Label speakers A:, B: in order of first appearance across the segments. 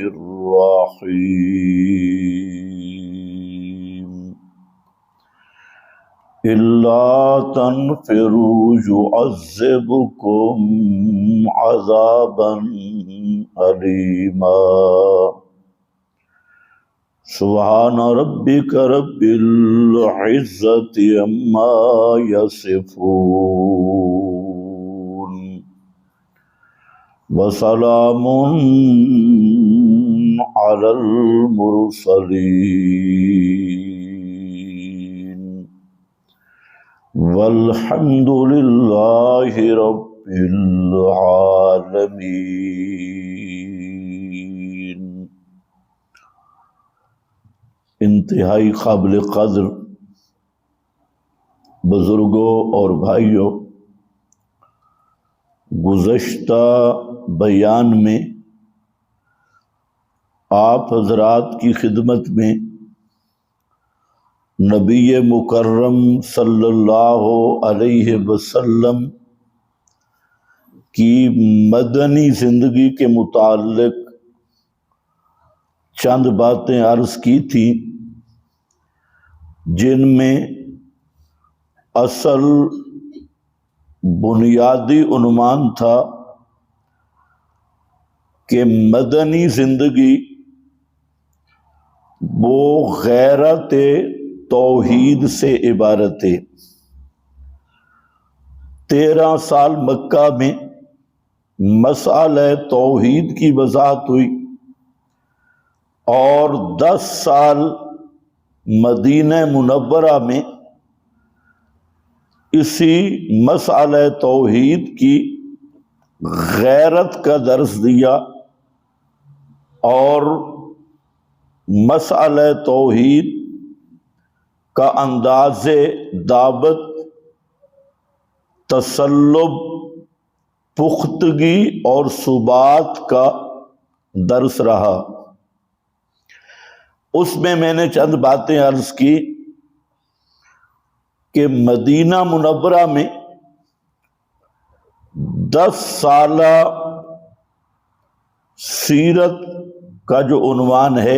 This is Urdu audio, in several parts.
A: الرحيم إلا تنفروا يعذبكم عذابا أليما سبحان ربك رب العزة عما يصفون وسلام على المرسلين والحمد لله رب العالمين۔ انتہائی قابل قدر بزرگوں اور بھائیوں، گزشتہ بیان میں آپ حضرات کی خدمت میں نبی مکرم صلی اللہ علیہ وسلم کی مدنی زندگی کے متعلق چند باتیں عرض کی تھیں، جن میں اصل بنیادی عنوان تھا کہ مدنی زندگی وہ غیرت توحید سے عبارت ہے۔ 13 سال مکہ میں مسئلہ توحید کی وضاحت ہوئی اور 10 سال مدینہ منورہ میں اسی مسئلہ توحید کی غیرت کا درس دیا اور مسئلہ توحید کا انداز دعوت، تسلب، پختگی اور ثبات کا درس رہا۔ اس میں نے چند باتیں عرض کی کہ مدینہ منورہ میں 10 سالہ سیرت کا جو عنوان ہے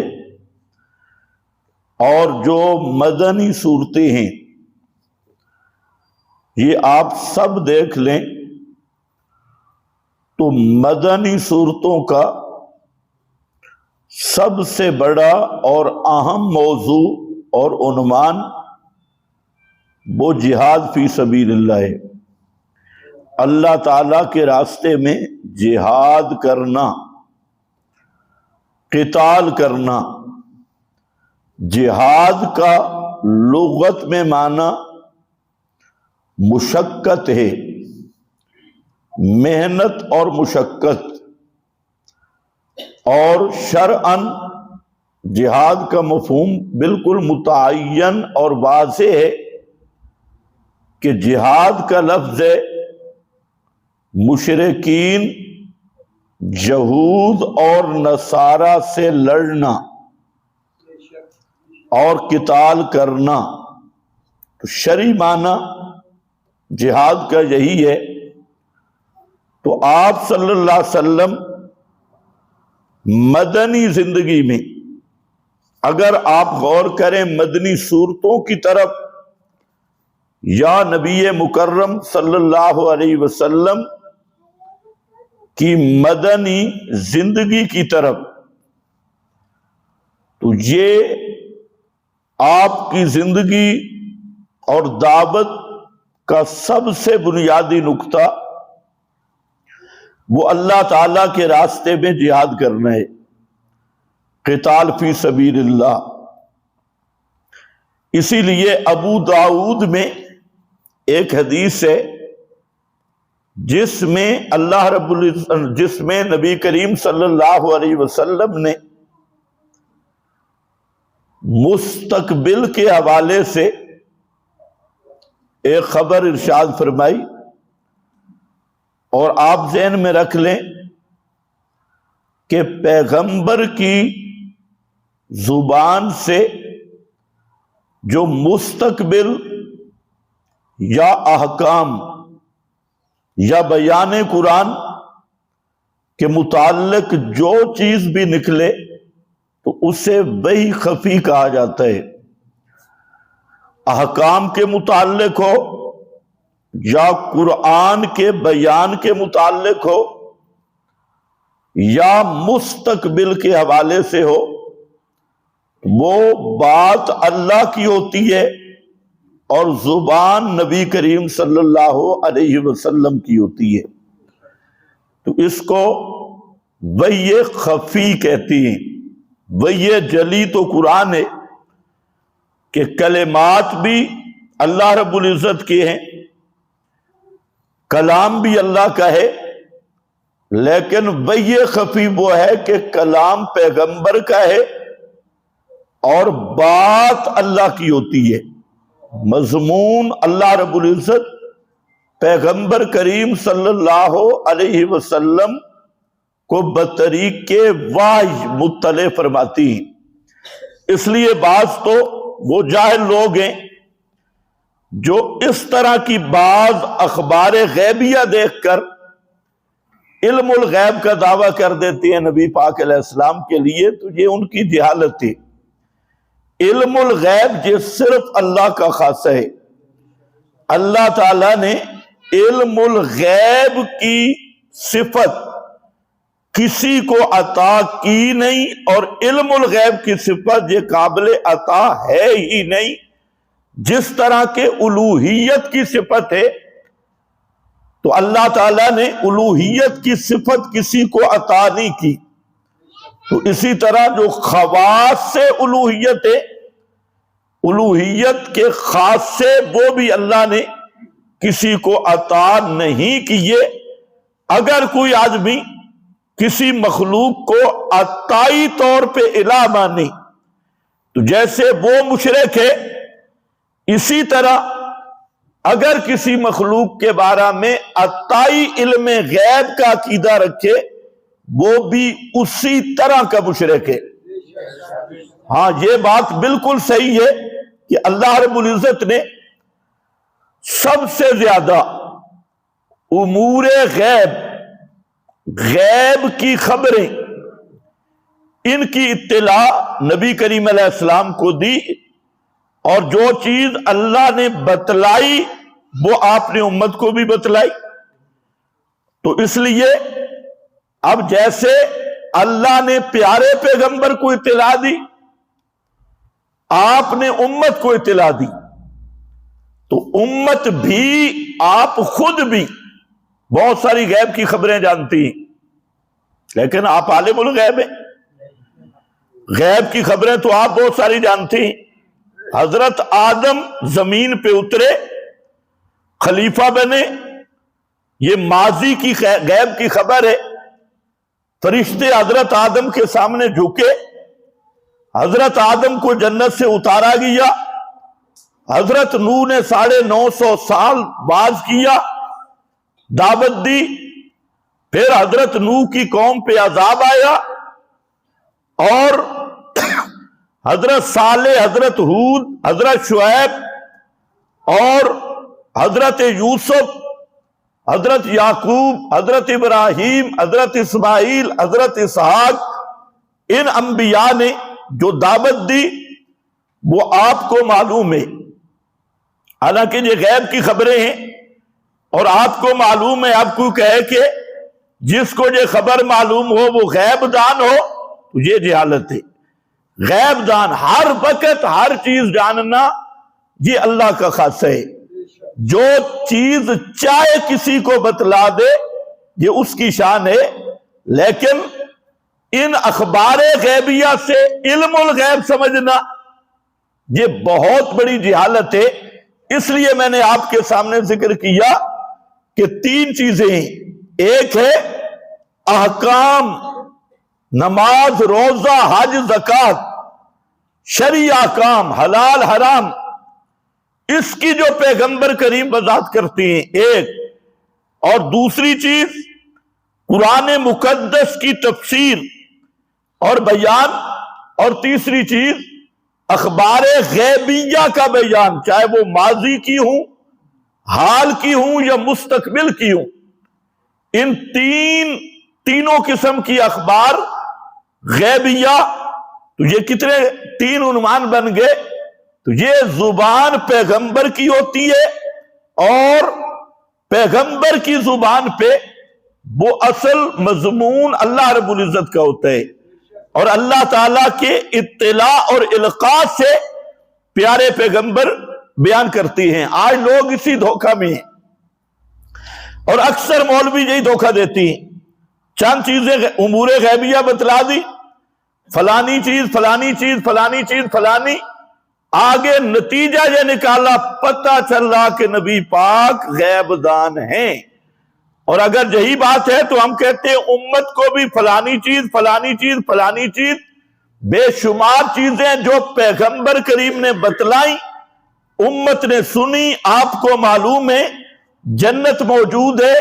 A: اور جو مدنی صورتیں ہیں، یہ آپ سب دیکھ لیں تو مدنی صورتوں کا سب سے بڑا اور اہم موضوع اور عنوان وہ جہاد فی سبیل اللہ ہے۔ اللہ تعالیٰ کے راستے میں جہاد کرنا، قتال کرنا۔ جہاد کا لغت میں معنی مشقت ہے، محنت اور مشقت، اور شرعاً جہاد کا مفہوم بالکل متعین اور واضح ہے کہ جہاد کا لفظ ہے مشرکین، یہود اور نصارہ سے لڑنا اور قتال کرنا۔ تو شرعی معنی جہاد کا یہی ہے۔ تو آپ صلی اللہ علیہ وسلم مدنی زندگی میں اگر آپ غور کریں مدنی صورتوں کی طرف یا نبی مکرم صلی اللہ علیہ وسلم کی مدنی زندگی کی طرف، تو یہ آپ کی زندگی اور دعوت کا سب سے بنیادی نقطہ وہ اللہ تعالیٰ کے راستے میں جہاد کرنا ہے، قتال فی سبیل اللہ۔ اسی لیے ابو داؤد میں ایک حدیث ہے جس میں نبی کریم صلی اللہ علیہ وسلم نے مستقبل کے حوالے سے ایک خبر ارشاد فرمائی، اور آپ ذہن میں رکھ لیں کہ پیغمبر کی زبان سے جو مستقبل یا احکام یا بیان قرآن کے متعلق جو چیز بھی نکلے تو اسے وحی خفی کہا جاتا ہے، احکام کے متعلق ہو یا قرآن کے بیان کے متعلق ہو یا مستقبل کے حوالے سے ہو، وہ بات اللہ کی ہوتی ہے اور زبان نبی کریم صلی اللہ علیہ وسلم کی ہوتی ہے، تو اس کو وحی خفی کہتی ہیں۔ وحی جلی تو قرآن ہے کہ کلمات بھی اللہ رب العزت کے ہیں، کلام بھی اللہ کا ہے، لیکن وحی خفی وہ ہے کہ کلام پیغمبر کا ہے اور بات اللہ کی ہوتی ہے، مضمون اللہ رب العزت پیغمبر کریم صلی اللہ علیہ وسلم کو بطریق وحی مطلع فرماتی ہیں۔ اس لیے بعض تو وہ جاہل لوگ ہیں جو اس طرح کی بعض اخبار غیبیہ دیکھ کر علم الغیب کا دعویٰ کر دیتے ہیں نبی پاک علیہ السلام کے لیے، تو یہ ان کی جہالت ہے۔ علم الغیب یہ صرف اللہ کا خاصہ ہے، اللہ تعالیٰ نے علم الغیب کی صفت کسی کو عطا کی نہیں، اور علم الغیب کی صفت یہ قابل عطا ہے ہی نہیں۔ جس طرح کے الوہیت کی صفت ہے تو اللہ تعالیٰ نے الوہیت کی صفت کسی کو عطا نہیں کی، تو اسی طرح جو خواص سے الوہیت ہے، الوہیت کے خاص سے وہ بھی اللہ نے کسی کو عطا نہیں کیے۔ اگر کوئی آدمی کسی مخلوق کو عطائی طور پہ الہ مانے تو جیسے وہ مشرک ہے، اسی طرح اگر کسی مخلوق کے بارے میں عطائی علم غیب کا عقیدہ رکھے وہ بھی اسی طرح کا مشرک ہے۔ ہاں، یہ بات بالکل صحیح ہے کہ اللہ رب العزت نے سب سے زیادہ امور غیب کی خبریں، ان کی اطلاع نبی کریم علیہ السلام کو دی، اور جو چیز اللہ نے بتلائی وہ آپ نے امت کو بھی بتلائی۔ تو اس لیے اب جیسے اللہ نے پیارے پیغمبر کو اطلاع دی، آپ نے امت کو اطلاع دی، تو امت بھی، آپ خود بھی بہت ساری غیب کی خبریں جانتی ہیں، لیکن آپ عالم الغیب ہیں، غیب کی خبریں تو آپ بہت ساری جانتی ہیں۔ حضرت آدم زمین پہ اترے، خلیفہ بنے، یہ ماضی کی غیب کی خبر ہے۔ فرشتے حضرت آدم کے سامنے جھکے، حضرت آدم کو جنت سے اتارا گیا، حضرت نوح نے 950 سال واعظ کیا، دعوت دی، پھر حضرت نوح کی قوم پہ عذاب آیا، اور حضرت صالح، حضرت ہود، حضرت شعیب اور حضرت یوسف، حضرت یعقوب، حضرت ابراہیم، حضرت اسماعیل، حضرت اسحاق، ان انبیاء نے جو دعوت دی وہ آپ کو معلوم ہے، حالانکہ یہ غیب کی خبریں ہیں، اور آپ کو معلوم ہے۔ آپ کو کہے کہ جس کو یہ خبر معلوم ہو وہ غیب دان ہو، تو یہ جہالت ہے۔ غیب دان ہر وقت ہر چیز جاننا یہ اللہ کا خاصہ ہے، جو چیز چاہے کسی کو بتلا دے یہ اس کی شان ہے، لیکن ان اخبار غیبیہ سے علم الغیب سمجھنا یہ بہت بڑی جہالت ہے۔ اس لیے میں نے آپ کے سامنے ذکر کیا کہ 3 چیزیں ہیں، ایک ہے احکام، نماز، روزہ، حج، زکوٰۃ، شرعی احکام، حلال حرام، اس کی جو پیغمبر کریم وضاحت کرتے ہیں ایک، اور دوسری چیز قرآن مقدس کی تفسیر اور بیان، اور تیسری چیز اخبار غیبیہ کا بیان، چاہے وہ ماضی کی ہوں، حال کی ہوں یا مستقبل کی ہوں۔ ان تینوں قسم کی اخبار غیبیہ، تو یہ کتنے 3 عنوان بن گئے. تو یہ زبان پیغمبر کی ہوتی ہے، اور پیغمبر کی زبان پہ وہ اصل مضمون اللہ رب العزت کا ہوتا ہے، اور اللہ تعالیٰ کے اطلاع اور القاء سے پیارے پیغمبر بیان کرتی ہیں. آج لوگ اسی دھوکہ میں ہیں، اور اکثر مولوی یہی دھوکہ دیتی ہیں. چند چیزیں امور غیبیہ بتلا دی، فلانی چیز فلانی چیز فلانی چیز فلانی، آگے نتیجہ یہ نکالا، پتہ چل رہا کہ نبی پاک غیب دان ہیں. اور اگر یہی بات ہے تو ہم کہتے ہیں امت کو بھی فلانی چیز فلانی چیز فلانی چیز، بے شمار چیزیں جو پیغمبر کریم نے بتلائیں، امت نے سنی. آپ کو معلوم ہے جنت موجود ہے،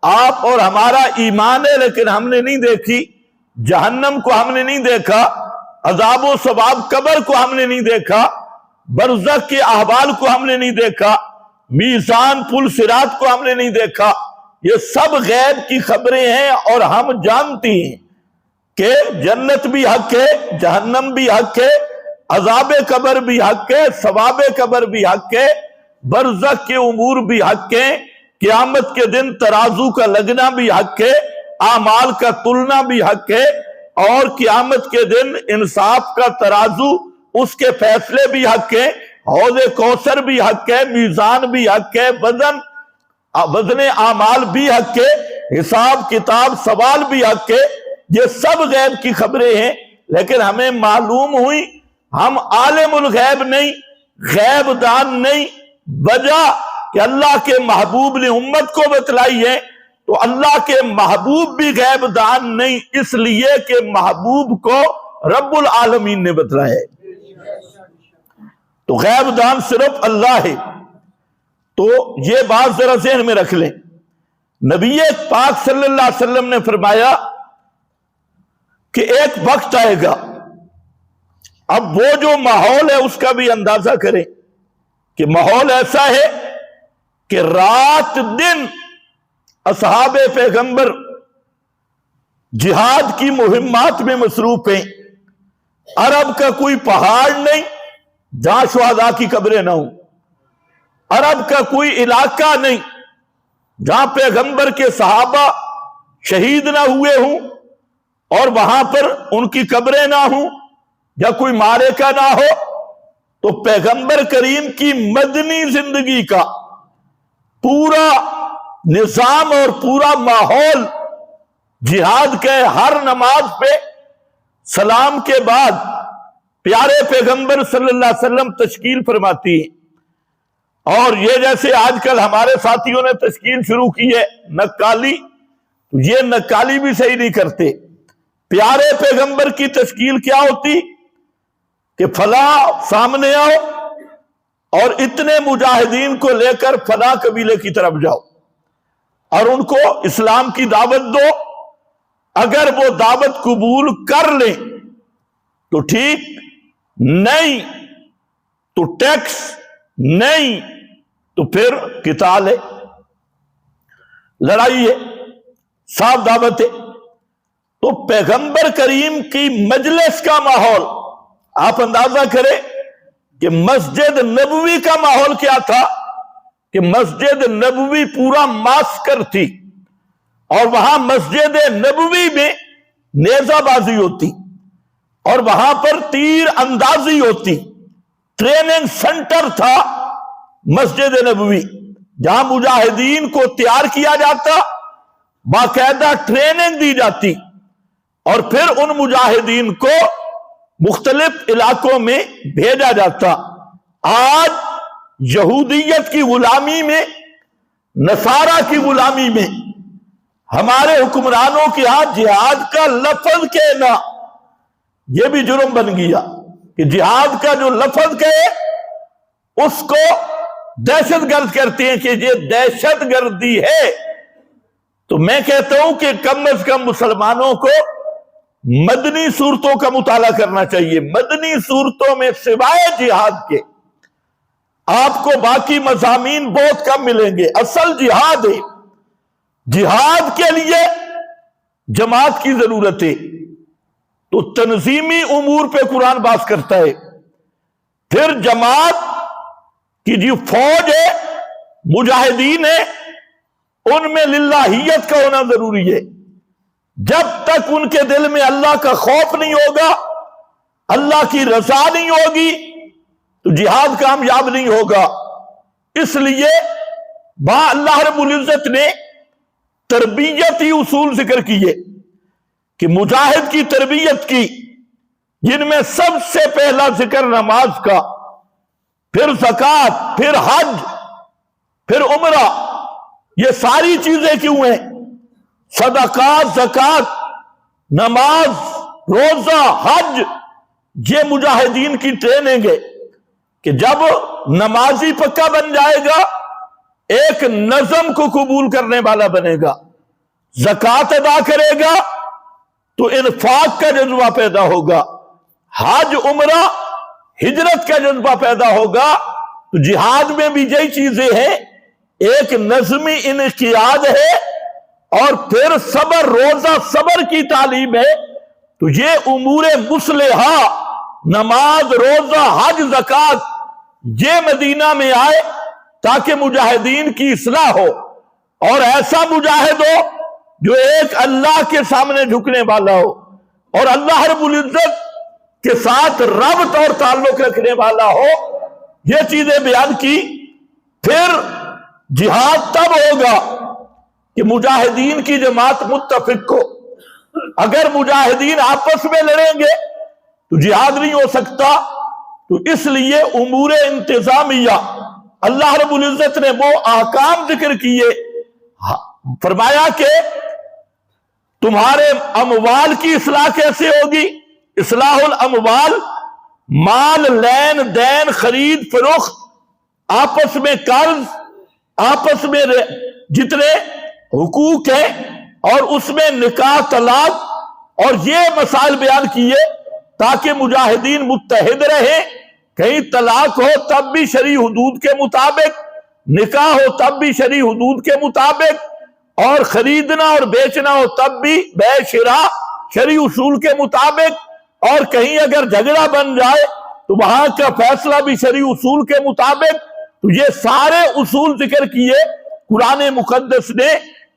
A: آپ اور ہمارا ایمان ہے، لیکن ہم نے نہیں دیکھی. جہنم کو ہم نے نہیں دیکھا، عذاب و ثواب قبر کو ہم نے نہیں دیکھا، برزخ کے احوال کو ہم نے نہیں دیکھا، میزان پل صراط کو ہم نے نہیں دیکھا. یہ سب غیب کی خبریں ہیں، اور ہم جانتی ہیں کہ جنت بھی حق ہے، جہنم بھی حق ہے، عذاب قبر بھی حق ہے، ثواب قبر بھی حق ہے، برزخ کے امور بھی حق ہیں، قیامت کے دن ترازو کا لگنا بھی حق ہے، اعمال کا تلنا بھی حق ہے، اور قیامت کے دن انصاف کا ترازو، اس کے فیصلے بھی حق ہیں، حوض کوثر بھی حق ہے، میزان بھی حق ہے، وزن اعمال بھی حق ہے، حساب کتاب سوال بھی حق ہے. یہ سب غیب کی خبریں ہیں، لیکن ہمیں معلوم ہوئی ہم عالم الغیب نہیں، غیب دان نہیں. وجہ کہ اللہ کے محبوب نے امت کو بتلائی ہے، تو اللہ کے محبوب بھی غیب دان نہیں، اس لیے کہ محبوب کو رب العالمین نے بتلایا ہے. تو غیب دان صرف اللہ ہے. تو یہ بات ذرا ذہن میں رکھ لیں. نبی پاک صلی اللہ علیہ وسلم نے فرمایا کہ ایک وقت آئے گا، اب وہ جو ماحول ہے اس کا بھی اندازہ کریں کہ ماحول ایسا ہے کہ رات دن اصحاب پیغمبر جہاد کی مہمات میں مصروف ہیں. عرب کا کوئی پہاڑ نہیں جہاں شہداء کی قبریں نہ ہوں، عرب کا کوئی علاقہ نہیں جہاں پیغمبر کے صحابہ شہید نہ ہوئے ہوں اور وہاں پر ان کی قبریں نہ ہوں، یا کوئی معرکہ نہ ہو. تو پیغمبر کریم کی مدنی زندگی کا پورا نظام اور پورا ماحول جہاد کے، ہر نماز پہ سلام کے بعد پیارے پیغمبر صلی اللہ علیہ وسلم تشکیل فرماتی ہیں. اور یہ جیسے آج کل ہمارے ساتھیوں نے تشکیل شروع کی ہے نقالی، یہ نقالی بھی صحیح نہیں کرتے. پیارے پیغمبر کی تشکیل کیا ہوتی کہ فلاں سامنے آؤ اور اتنے مجاہدین کو لے کر فلاں قبیلے کی طرف جاؤ اور ان کو اسلام کی دعوت دو. اگر وہ دعوت قبول کر لیں تو ٹھیک، نہیں تو ٹیکس، نہیں تو پھر قتال ہے، لڑائی ہے، صاف دعوت ہے. تو پیغمبر کریم کی مجلس کا ماحول آپ اندازہ کریں کہ مسجد نبوی کا ماحول کیا تھا، کہ مسجد نبوی پورا ماسکر تھی، اور وہاں مسجد نبوی میں نیزہ بازی ہوتی، اور وہاں پر تیر اندازی ہوتی. ٹریننگ سنٹر تھا مسجد نبوی، جہاں مجاہدین کو تیار کیا جاتا، باقاعدہ ٹریننگ دی جاتی، اور پھر ان مجاہدین کو مختلف علاقوں میں بھیجا جاتا. آج یہودیت کی غلامی میں، نصارہ کی غلامی میں، ہمارے حکمرانوں کے ہاں جہاد کا لفظ کہنا یہ بھی جرم بن گیا، کہ جہاد کا جو لفظ کہے اس کو دہشت گرد کرتے ہیں کہ یہ دہشت گردی ہے. تو میں کہتا ہوں کہ کم از کم مسلمانوں کو مدنی صورتوں کا مطالعہ کرنا چاہیے. مدنی صورتوں میں سوائے جہاد کے آپ کو باقی مضامین بہت کم ملیں گے. اصل جہاد ہے. جہاد کے لیے جماعت کی ضرورت ہے، تو تنظیمی امور پہ قرآن بات کرتا ہے۔ پھر جماعت کی جو فوج ہے، مجاہدین ہے، ان میں للہیت کا ہونا ضروری ہے۔ جب تک ان کے دل میں اللہ کا خوف نہیں ہوگا، اللہ کی رضا نہیں ہوگی، تو جہاد کامیاب نہیں ہوگا۔ اس لیے اللہ رب العزت نے تربیتی اصول ذکر کیے کہ مجاہد کی تربیت کی، جن میں سب سے پہلا ذکر نماز کا، پھر زکوٰۃ، پھر حج، پھر عمرہ۔ یہ ساری چیزیں کیوں ہیں؟ صدقات، زکوٰۃ، نماز، روزہ، حج، یہ مجاہدین کی ٹریننگ ہے کہ جب نمازی پکا بن جائے گا، ایک نظم کو قبول کرنے والا بنے گا، زکوٰۃ ادا کرے گا تو انفاق کا جذبہ پیدا ہوگا، حج، عمرہ، ہجرت کا جذبہ پیدا ہوگا۔ تو جہاد میں بھی یہی چیزیں ہیں، ایک نظمی انقیاد ہے، اور پھر صبر، روزہ صبر کی تعلیم ہے۔ تو یہ امور مصلحہ، نماز، روزہ، حج، زکوٰۃ، یہ مدینہ میں آئے تاکہ مجاہدین کی اصلاح ہو، اور ایسا مجاہد ہو جو ایک اللہ کے سامنے جھکنے والا ہو، اور اللہ رب العزت کے ساتھ ربط اور تعلق رکھنے والا ہو۔ یہ چیزیں بیان کی۔ پھر جہاد تب ہوگا کہ مجاہدین کی جماعت متفق ہو۔ اگر مجاہدین آپس میں لڑیں گے تو جہاد نہیں ہو سکتا۔ تو اس لیے امور انتظامیہ اللہ رب العزت نے وہ احکام ذکر کیے، فرمایا کہ تمہارے اموال کی اصلاح کیسے ہوگی؟ اصلاح الاموال، مال، لین دین، خرید فروخت، آپس میں قرض، آپس میں جتنے حقوق ہیں، اور اس میں نکاح، طلاق، اور یہ مسائل بیان کیے تاکہ مجاہدین متحد رہیں۔ کہیں طلاق ہو تب بھی شرعی حدود کے مطابق، نکاح ہو تب بھی شرعی حدود کے مطابق، اور خریدنا اور بیچنا ہو تب بھی بیع شراء شرعی اصول کے مطابق، اور کہیں اگر جھگڑا بن جائے تو وہاں کا فیصلہ بھی شرعی اصول کے مطابق۔ تو یہ سارے اصول ذکر کیے قرآن مقدس نے،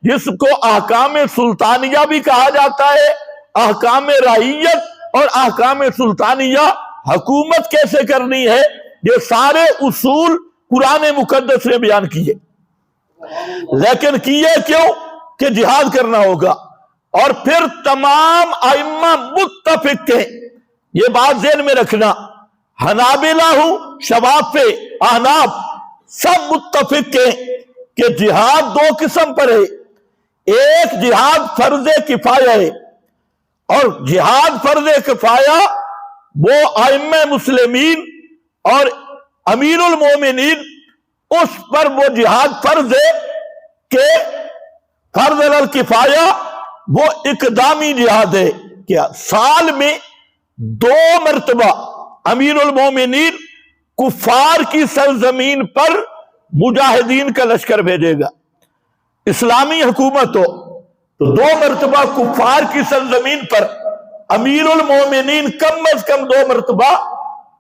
A: جس کو احکام سلطانیہ بھی کہا جاتا ہے۔ احکام رعیت اور احکام سلطانیہ، حکومت کیسے کرنی ہے، یہ سارے اصول قرآن مقدس نے بیان کیے۔ لیکن کیے کیوں؟ کہ جہاد کرنا ہوگا۔ اور پھر تمام ائمہ متفق ہیں، یہ بات ذہن میں رکھنا، حنابلہ ہوں، شوافی، احناف، سب متفق ہیں کہ جہاد دو قسم پر ہے۔ ایک جہاد فرض کفایہ ہے، اور جہاد فرض کفایہ وہ ائمہ مسلمین اور امیر المومنین، اس پر وہ جہاد فرض ہے کہ فرض علی الکفایہ وہ اقدامی جہاد ہے کہ سال میں 2 مرتبہ امیر المومنین کفار کی سرزمین پر مجاہدین کا لشکر بھیجے گا۔ اسلامی حکومت ہو تو 2 مرتبہ کفار کی سرزمین پر امیر المومنین کم از کم 2 مرتبہ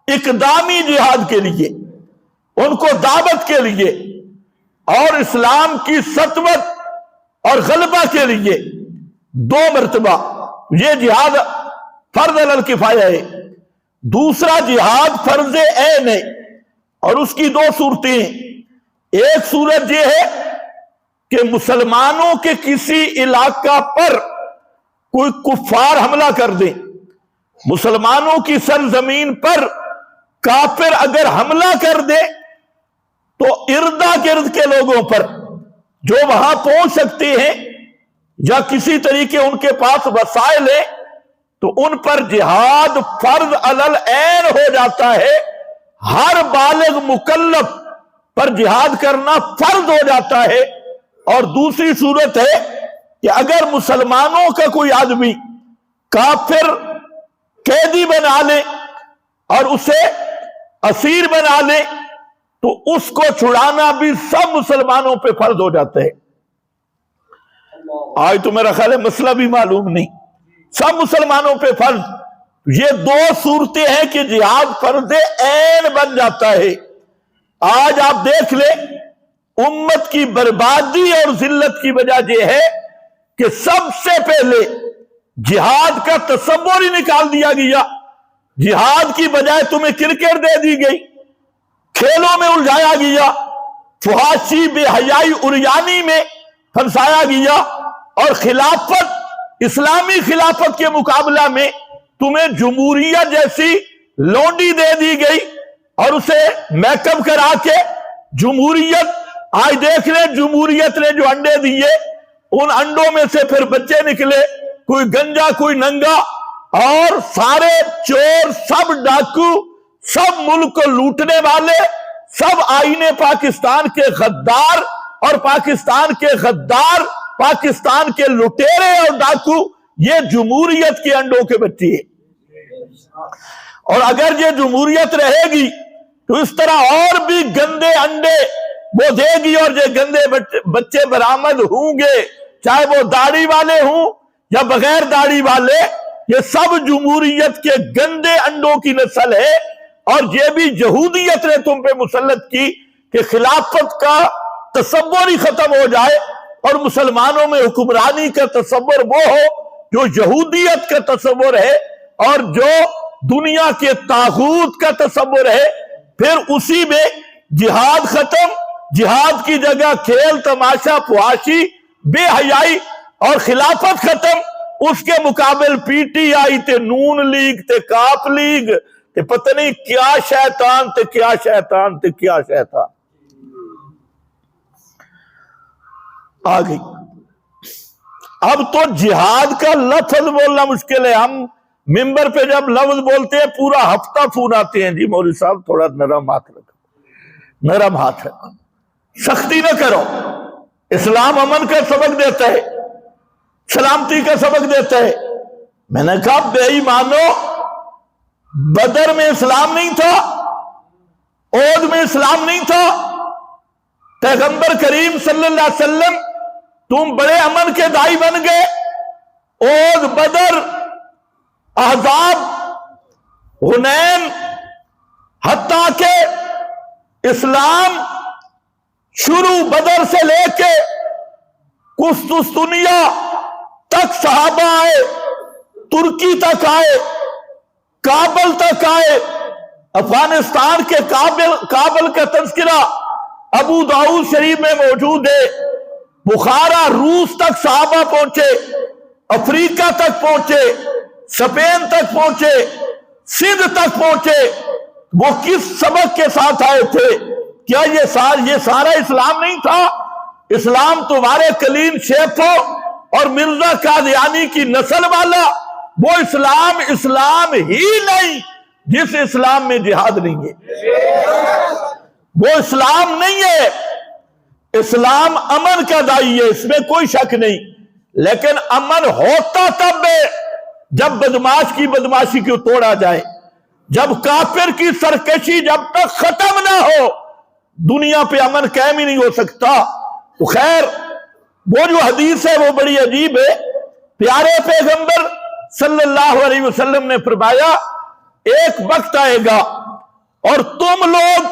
A: اقدامی جہاد کے لیے، ان کو دعوت کے لیے، اور اسلام کی سطوت اور غلبہ کے لیے 2 مرتبہ، یہ جہاد فرض علی الکفایہ ہے۔ دوسرا جہاد فرض عین ہے، اور اس کی 2 صورتیں ہیں۔ ایک صورت یہ ہے کہ مسلمانوں کے کسی علاقہ پر کوئی کفار حملہ کر دیں، مسلمانوں کی سرزمین پر کافر اگر حملہ کر دے تو اردا گرد کے لوگوں پر جو وہاں پہنچ سکتے ہیں یا کسی طریقے ان کے پاس وسائل ہیں، تو ان پر جہاد فرض علی العین ہو جاتا ہے۔ ہر بالغ مکلف پر جہاد کرنا فرض ہو جاتا ہے۔ اور دوسری صورت ہے کہ اگر مسلمانوں کا کوئی آدمی کافر قیدی بنا لے اور اسے اسیر بنا لے تو اس کو چھڑانا بھی سب مسلمانوں پہ فرض ہو جاتا ہے۔ آج تو میرا خیال ہے مسئلہ بھی معلوم نہیں، سب مسلمانوں پہ فرض۔ یہ دو صورتیں ہیں کہ جہاد فرض عین بن جاتا ہے۔ آج آپ دیکھ لیں امت کی بربادی اور ذلت کی وجہ یہ ہے کہ سب سے پہلے جہاد کا تصور ہی نکال دیا گیا۔ جہاد کی بجائے تمہیں کرکٹ دے دی گئی، کھیلوں میں الجھایا گیا، فحاشی بے حیائی عریانی میں پھنسایا گیا، اور خلافت، اسلامی خلافت کے مقابلہ میں تمہیں جمہوریت جیسی لونڈی دے دی گئی، اور اسے میک اپ کرا کے جمہوریت۔ آج دیکھ لیں جمہوریت نے جو انڈے دیے، ان انڈوں میں سے پھر بچے نکلے، کوئی گنجا کوئی ننگا، اور سارے چور، سب ڈاکو، سب ملک کو لوٹنے والے، سب آئین پاکستان کے غدار، اور پاکستان کے غدار، پاکستان کے لٹیرے اور ڈاکو، یہ جمہوریت کے انڈوں کے بچے ہیں۔ اور اگر یہ جمہوریت رہے گی تو اس طرح اور بھی گندے انڈے وہ دے گی، اور یہ گندے بچے برآمد ہوں گے، چاہے وہ داڑھی والے ہوں یا بغیر داڑھی والے، یہ سب جمہوریت کے گندے انڈوں کی نسل ہے۔ اور یہ بھی یہودیت نے تم پہ مسلط کی کہ خلافت کا تصور ہی ختم ہو جائے، اور مسلمانوں میں حکمرانی کا تصور وہ ہو جو یہودیت کا تصور ہے، اور جو دنیا کے طاغوت کا تصور ہے۔ پھر اسی میں جہاد ختم، جہاد کی جگہ کھیل تماشا فحاشی بے حیائی، اور خلافت ختم، اس کے مقابل پی ٹی آئی تے نون لیگ تے کاپ لیگ تے پتہ نہیں کیا شیطان تے کیا شیطان تے کیا شیطان آ گئی۔ اب تو جہاد کا لفظ بولنا مشکل ہے۔ ہم ممبر پہ جب لفظ بولتے ہیں پورا ہفتہ فون آتے ہیں، جی مولوی صاحب تھوڑا نرم ہاتھ رکھو، نرم ہاتھ رکھو، سختی نہ کرو۔ اسلام امن کا سبق دیتا ہے، سلامتی کا سبق دیتا ہے۔ میں نے کہا بے ایمانو، بدر میں اسلام نہیں تھا، احد میں اسلام نہیں تھا، پیغمبر کریم صلی اللہ علیہ وسلم تم بڑے امن کے دائی بن گئے، احد، بدر، احزاب، حنین، حتیٰ کہ اسلام شروع بدر سے لے کے قسطنطنیہ تک صحابہ آئے، ترکی تک آئے، کابل تک آئے۔ افغانستان کے کابل کا تذکرہ ابو داؤد شریف میں موجود ہے۔ بخارا، روس تک صحابہ پہنچے، افریقہ تک پہنچے، اسپین تک پہنچے، سندھ تک پہنچے۔ وہ کس سبق کے ساتھ آئے تھے؟ کیا یہ سارا اسلام نہیں تھا؟ اسلام تمہارے کلین شیخوں اور مرزا قادیانی کی نسل والا وہ اسلام ہی نہیں جس اسلام میں جہاد نہیں ہے، وہ اسلام نہیں ہے۔ اسلام امن کا دائی ہے، اس میں کوئی شک نہیں، لیکن امن ہوتا تب ہے جب بدماش کی بدماشی کو توڑا جائے، جب کافر کی سرکشی جب تک ختم نہ ہو دنیا پہ امن قائم ہی نہیں ہو سکتا۔ تو خیر، وہ جو حدیث ہے وہ بڑی عجیب ہے۔ پیارے پیغمبر صلی اللہ علیہ وسلم نے فرمایا ایک وقت آئے گا اور تم لوگ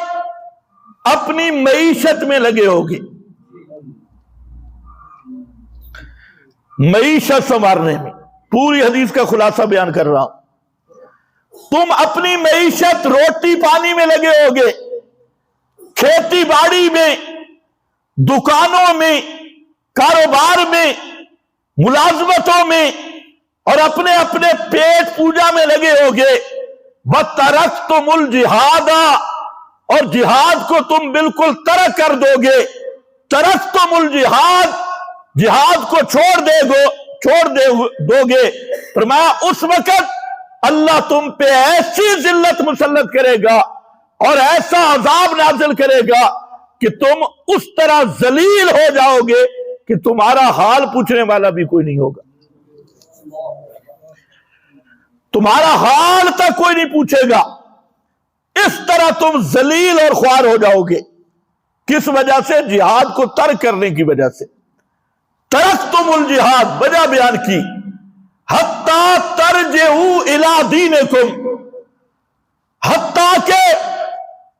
A: اپنی معیشت میں لگے ہوگے، معیشت سنوارنے میں۔ پوری حدیث کا خلاصہ بیان کر رہا ہوں۔ تم اپنی معیشت روٹی پانی میں لگے ہوگے، کھیتی باڑی میں، دکانوں میں، کاروبار میں، ملازمتوں میں، اور اپنے اپنے پیٹ پوجا میں لگے ہوگے۔ وَتَرَكْتُمُ الْجِهَادَ، اور جہاد کو تم بالکل ترک کر دو گے۔ تَرَكْتُمُ الْجِهَادَ، جہاد کو چھوڑ دو گے۔ فرمایا اس وقت اللہ تم پہ ایسی ذلت مسلط کرے گا اور ایسا عذاب نازل کرے گا کہ تم اس طرح ذلیل ہو جاؤ گے کہ تمہارا حال پوچھنے والا بھی کوئی نہیں ہوگا، تمہارا حال تک کوئی نہیں پوچھے گا۔ اس طرح تم ذلیل اور خوار ہو جاؤ گے۔ کس وجہ سے؟ جہاد کو ترک کرنے کی وجہ سے۔ ترکتم الجہاد وجہ بیان کی، حتیٰ ترجعوا الی دینکم، حتیٰ کہ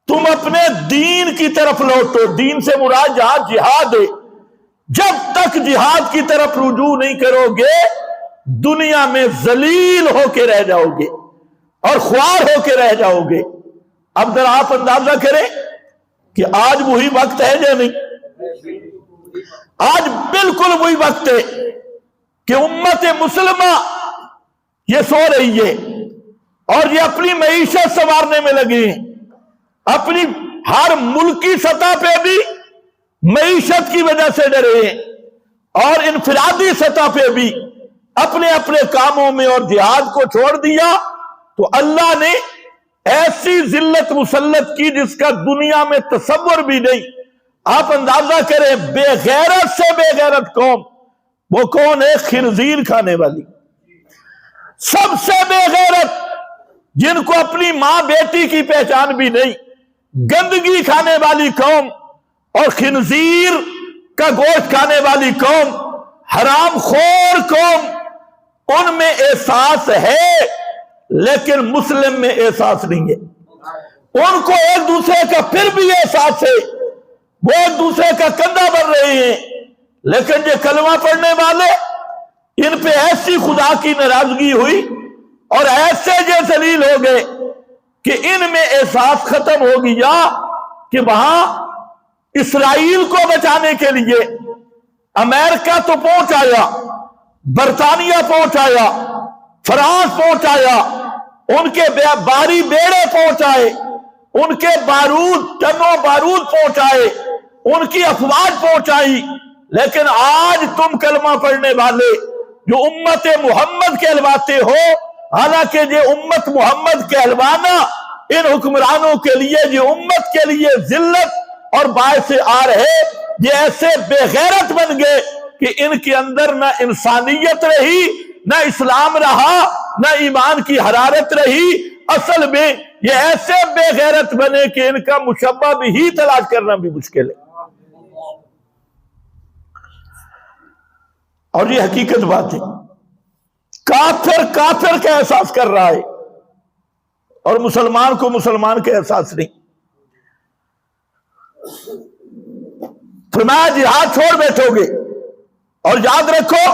A: تم اپنے دین کی طرف لوٹو۔ دین سے مراد یہاں جہاد ہے۔ جب تک جہاد کی طرف رجوع نہیں کرو گے دنیا میں ذلیل ہو کے رہ جاؤ گے اور خوار ہو کے رہ جاؤ گے۔ اب ذرا آپ اندازہ کریں کہ آج وہی وقت ہے یا نہیں؟ آج بالکل وہی وقت ہے کہ امت مسلمہ یہ سو رہی ہے اور یہ اپنی معیشت سنوارنے میں لگے ہیں، اپنی ہر ملکی سطح پہ بھی معیشت کی وجہ سے ڈرے ہیں اور انفرادی سطح پہ بھی اپنے اپنے کاموں میں اور جہاد کو چھوڑ دیا، تو اللہ نے ایسی ذلت مسلط کی جس کا دنیا میں تصور بھی نہیں۔ آپ اندازہ کریں بے غیرت سے بے غیرت قوم، وہ کون ہے؟ خنزیر کھانے والی، سب سے بے غیرت، جن کو اپنی ماں بیٹی کی پہچان بھی نہیں، گندگی کھانے والی قوم اور خنزیر کا گوشت کھانے والی قوم، حرام خور قوم، ان میں احساس ہے لیکن مسلم میں احساس نہیں ہے۔ ان کو ایک دوسرے کا پھر بھی احساس ہے، وہ ایک دوسرے کا کندھا بن رہے ہیں، لیکن یہ کلمہ پڑھنے والے، ان پہ ایسی خدا کی ناراضگی ہوئی اور ایسے یہ ذلیل ہو گئے کہ ان میں احساس ختم ہو گیا کہ وہاں اسرائیل کو بچانے کے لیے امریکہ تو پہنچ آیا، برطانیہ پہنچ آیا، فرانس پہنچ آیا، ان کے باری بیڑے پہنچ آئے، ان کے بارود ٹنوں بارود پہنچ آئے، ان کی افواج پہنچ آئی، لیکن آج تم کلمہ پڑھنے والے جو امت محمد کہلواتے ہو، حالانکہ یہ امت محمد کہلوانا ان حکمرانوں کے لیے، یہ امت کے لیے ذلت اور باعث آر ہے۔ یہ ایسے بے غیرت بن گئے کہ ان کے اندر نہ انسانیت رہی، نہ اسلام رہا، نہ ایمان کی حرارت رہی۔ اصل میں یہ ایسے بے غیرت بنے کہ ان کا مشبہ بھی ہی تلاش کرنا بھی مشکل ہے۔ اور یہ حقیقت بات ہے، کافر کافر کا احساس کر رہا ہے اور مسلمان کو مسلمان کا احساس نہیں۔ فرمایا جہاد چھوڑ بیٹھو گے، اور یاد رکھو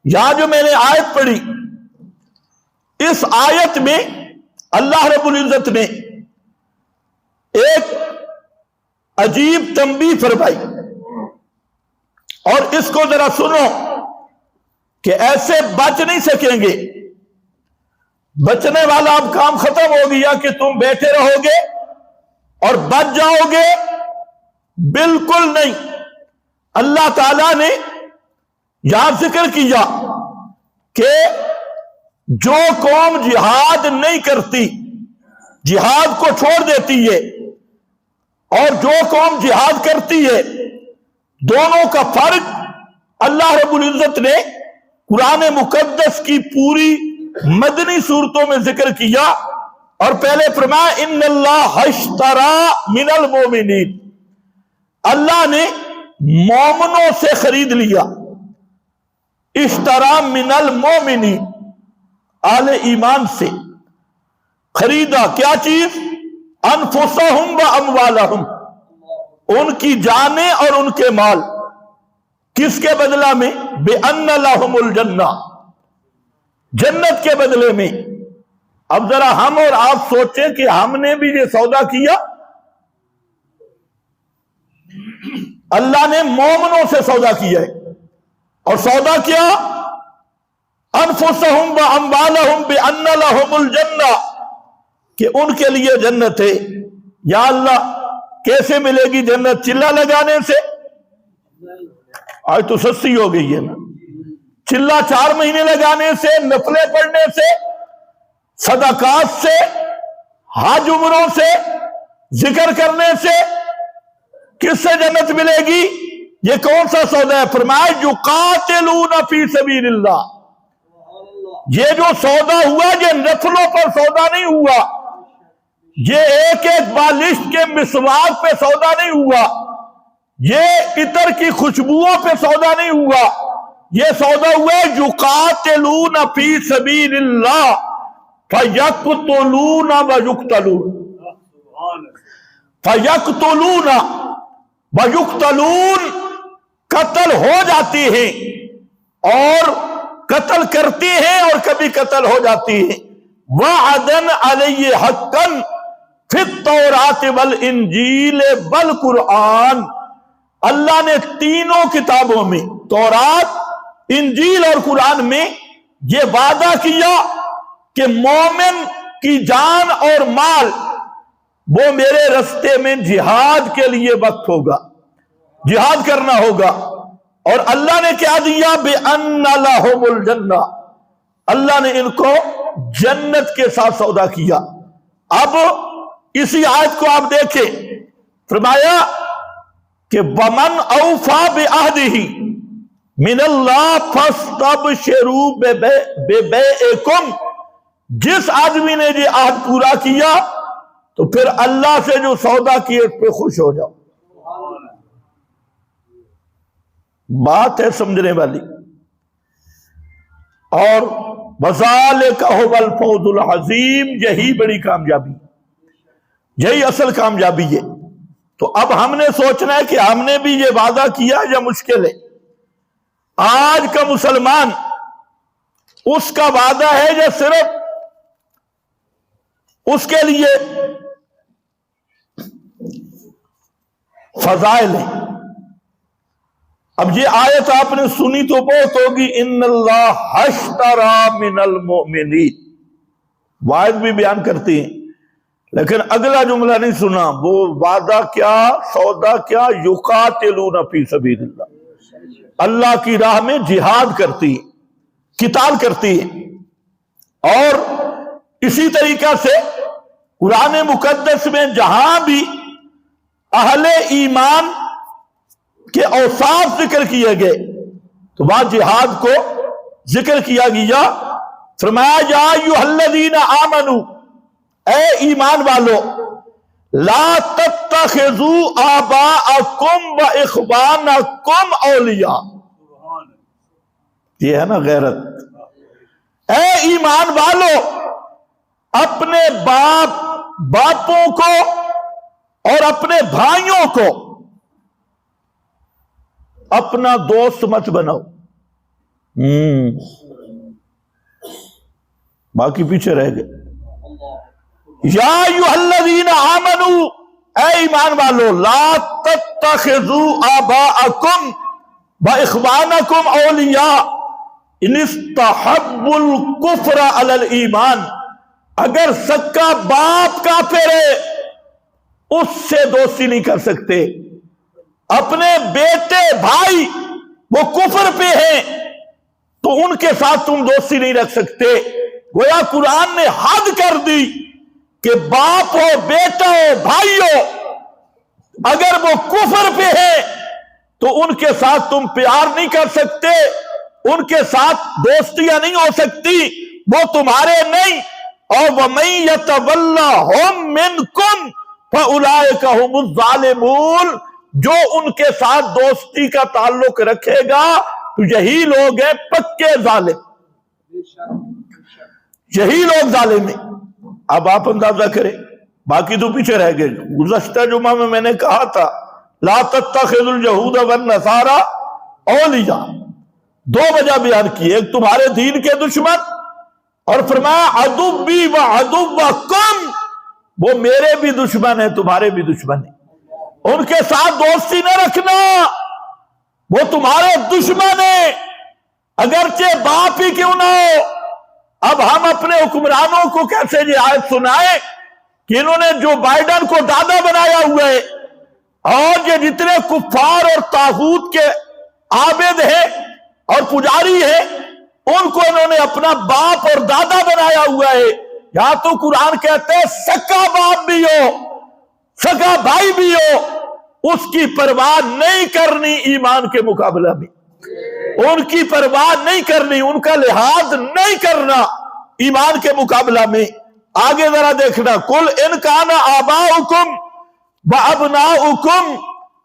A: یہاں جو میں نے آیت پڑھی، اس آیت میں اللہ رب العزت نے ایک عجیب تنبیہ فرمائی، اور اس کو ذرا سنو کہ ایسے بچ نہیں سکیں گے۔ بچنے والا اب کام ختم ہو گیا کہ تم بیٹھے رہو گے اور بچ جاؤ گے، بالکل نہیں۔ اللہ تعالیٰ نے یہاں ذکر کیا کہ جو قوم جہاد نہیں کرتی، جہاد کو چھوڑ دیتی ہے، اور جو قوم جہاد کرتی ہے، دونوں کا فرق اللہ رب العزت نے قرآن مقدس کی پوری مدنی صورتوں میں ذکر کیا، اور پہلے فرمایا ان اللہ اشتری من المؤمنین، اللہ نے مومنوں سے خرید لیا۔ اشتری من المؤمنین، اہل ایمان سے خریدا کیا چیز؟ انفسہم و اموالہم، ان کی جانیں اور ان کے مال، کس کے بدلہ میں؟ بِأَنَّ لَهُمُ الْجَنَّةِ، جنت کے بدلے میں۔ اب ذرا ہم اور آپ سوچیں کہ ہم نے بھی یہ سودا کیا؟ اللہ نے مومنوں سے سودا کیا ہے، اور سودا کیا؟ انفسہم و اموالہم بِأَنَّ لَهُمُ الْجَنَّةِ، کہ ان کے لیے جنت ہے۔ یا اللہ کیسے ملے گی جنت؟ چلہ لگانے سے؟ آج تو سستی ہو گئی ہے نا۔ چلہ 4 مہینے لگانے سے، نفلیں پڑھنے سے، صدقات سے، حج عمروں سے، ذکر کرنے سے کس سے جنت ملے گی؟ یہ کون سا سودا ہے؟ فرمایا یقاتلون فی سبیل اللہ، یہ جو سودا ہوا یہ نفلوں پر سودا نہیں ہوا، یہ ایک ایک بالشت کے مسواک پہ سودا نہیں ہوا، یہ عطر کی خوشبوؤں پہ سودا نہیں ہوا، یہ سودا ہوا ہے یقاتلون فی سبیل اللہ فیقتلون ویقتلون، فیقتلون ویقتلون، قتل ہو جاتی ہیں اور قتل کرتی ہیں اور کبھی قتل ہو جاتی ہیں۔ وعدن علیہ حقا فی التوراۃ والانجیل والقرآن، اللہ نے تینوں کتابوں میں، تورات، انجیل اور قرآن میں، یہ وعدہ کیا کہ مومن کی جان اور مال وہ میرے رستے میں جہاد کے لیے وقت ہوگا، جہاد کرنا ہوگا۔ اور اللہ نے کیا دیا؟ بِأَنَّ لَهُمُ الْجَنَّةَ، اللہ نے ان کو جنت کے ساتھ سودا کیا۔ اب اسی آیت کو آپ دیکھیں، فرمایا کہ وَمَنْ أَوْفَى بِعَهْدِهِ مِنَ اللَّهِ فَاسْتَبْشِرُوا بِبَيْعِكُمْ، جس آدمی نے یہ عہد پورا کیا تو پھر اللہ سے جو سودا کیے اس پہ خوش ہو جاؤ۔ بات ہے سمجھنے والی۔ اور وَذَلِكَ هُوَ الْفَوْزُ الْعَظِيمُ، یہی بڑی کامیابی، یہی اصل کامیابی ہے۔ تو اب ہم نے سوچنا ہے کہ ہم نے بھی یہ وعدہ کیا یا مشکل ہے؟ آج کا مسلمان اس کا وعدہ ہے یا صرف اس کے لیے فضائل ہیں؟ اب یہ آیت آپ نے سنی تو بہت ہوگی، ان اللہ اشتری من المؤمنین، وعد بھی بیان کرتی ہیں، لیکن اگلا جملہ نہیں سنا۔ وہ وعدہ کیا، سودا کیا؟ یقاتلون فی سبیل اللہ، اللہ کی راہ میں جہاد کرتی ہے، قتال کرتی ہے۔ اور اسی طریقہ سے قرآن مقدس میں جہاں بھی اہل ایمان کے اوصاف ذکر کیے گئے تو وہاں جہاد کو ذکر کیا گیا۔ فرمایا یا ایھا الذین آمنوا، اے ایمان والو، لا تتخذوا آباءکم واخوانکم اولیاء، یہ ہے نا غیرت۔ اے ایمان والو، اپنے باپوں کو اور اپنے بھائیوں کو اپنا دوست مت بناؤ۔ باقی پیچھے رہ گئے۔ یا ایھا الذین آمنوا، اے ایمان والو، لا تتخذوا آباءکم واخوانکم اولیاء ان استحبوا الکفر علی الایمان، اگر سکا باپ کافر ہے اس سے دوستی نہیں کر سکتے۔ اپنے بیٹے بھائی وہ کفر پہ ہیں تو ان کے ساتھ تم دوستی نہیں رکھ سکتے۔ گویا قرآن نے حد کر دی کہ باپ ہو، بیٹا ہو، بھائی ہو، اگر وہ کفر پہ ہے تو ان کے ساتھ تم پیار نہیں کر سکتے، ان کے ساتھ دوستیاں نہیں ہو سکتی، وہ تمہارے نہیں۔ اور وَمَن يَتَوَلَّهُم مِّنكُمْ فَأُولَئِكَ هُمُ الظَّالِمُونَ، جو ان کے ساتھ دوستی کا تعلق رکھے گا تو یہی لوگ ہیں پکے ظالم، یہی لوگ ظالم ہیں۔ اب آپ اندازہ کریں، باقی تو پیچھے رہ گئے۔ گزشتہ جمعہ میں نے کہا تھا لا تتخذوا اليہود والنصارى اولیاء، دو وجہ بیان کی، ایک تمہارے دین کے دشمن، اور فرمایا عدوی وعدوکم، وہ میرے بھی دشمن ہیں تمہارے بھی دشمن ہیں، ان کے ساتھ دوستی نہ رکھنا، وہ تمہارے دشمن ہیں اگرچہ باپ ہی کیوں نہ ہو۔ اب ہم اپنے حکمرانوں کو کیسے یہ آیت سنائیں کہ انہوں نے جو بائیڈن کو دادا بنایا ہوا ہے اور یہ جتنے کفار اور طاغوت کے عابد ہیں اور پجاری ہیں ان کو انہوں نے اپنا باپ اور دادا بنایا ہوا ہے۔ یہاں تو قرآن کہتے ہیں سکا باپ بھی ہو، سکا بھائی بھی ہو، اس کی پرواہ نہیں کرنی ایمان کے مقابلہ میں، ان کی پرواہ نہیں کرنی، ان کا لحاظ نہیں کرنا ایمان کے مقابلہ میں۔ آگے ذرا دیکھنا، قل ان کان آباؤکم وابناؤکم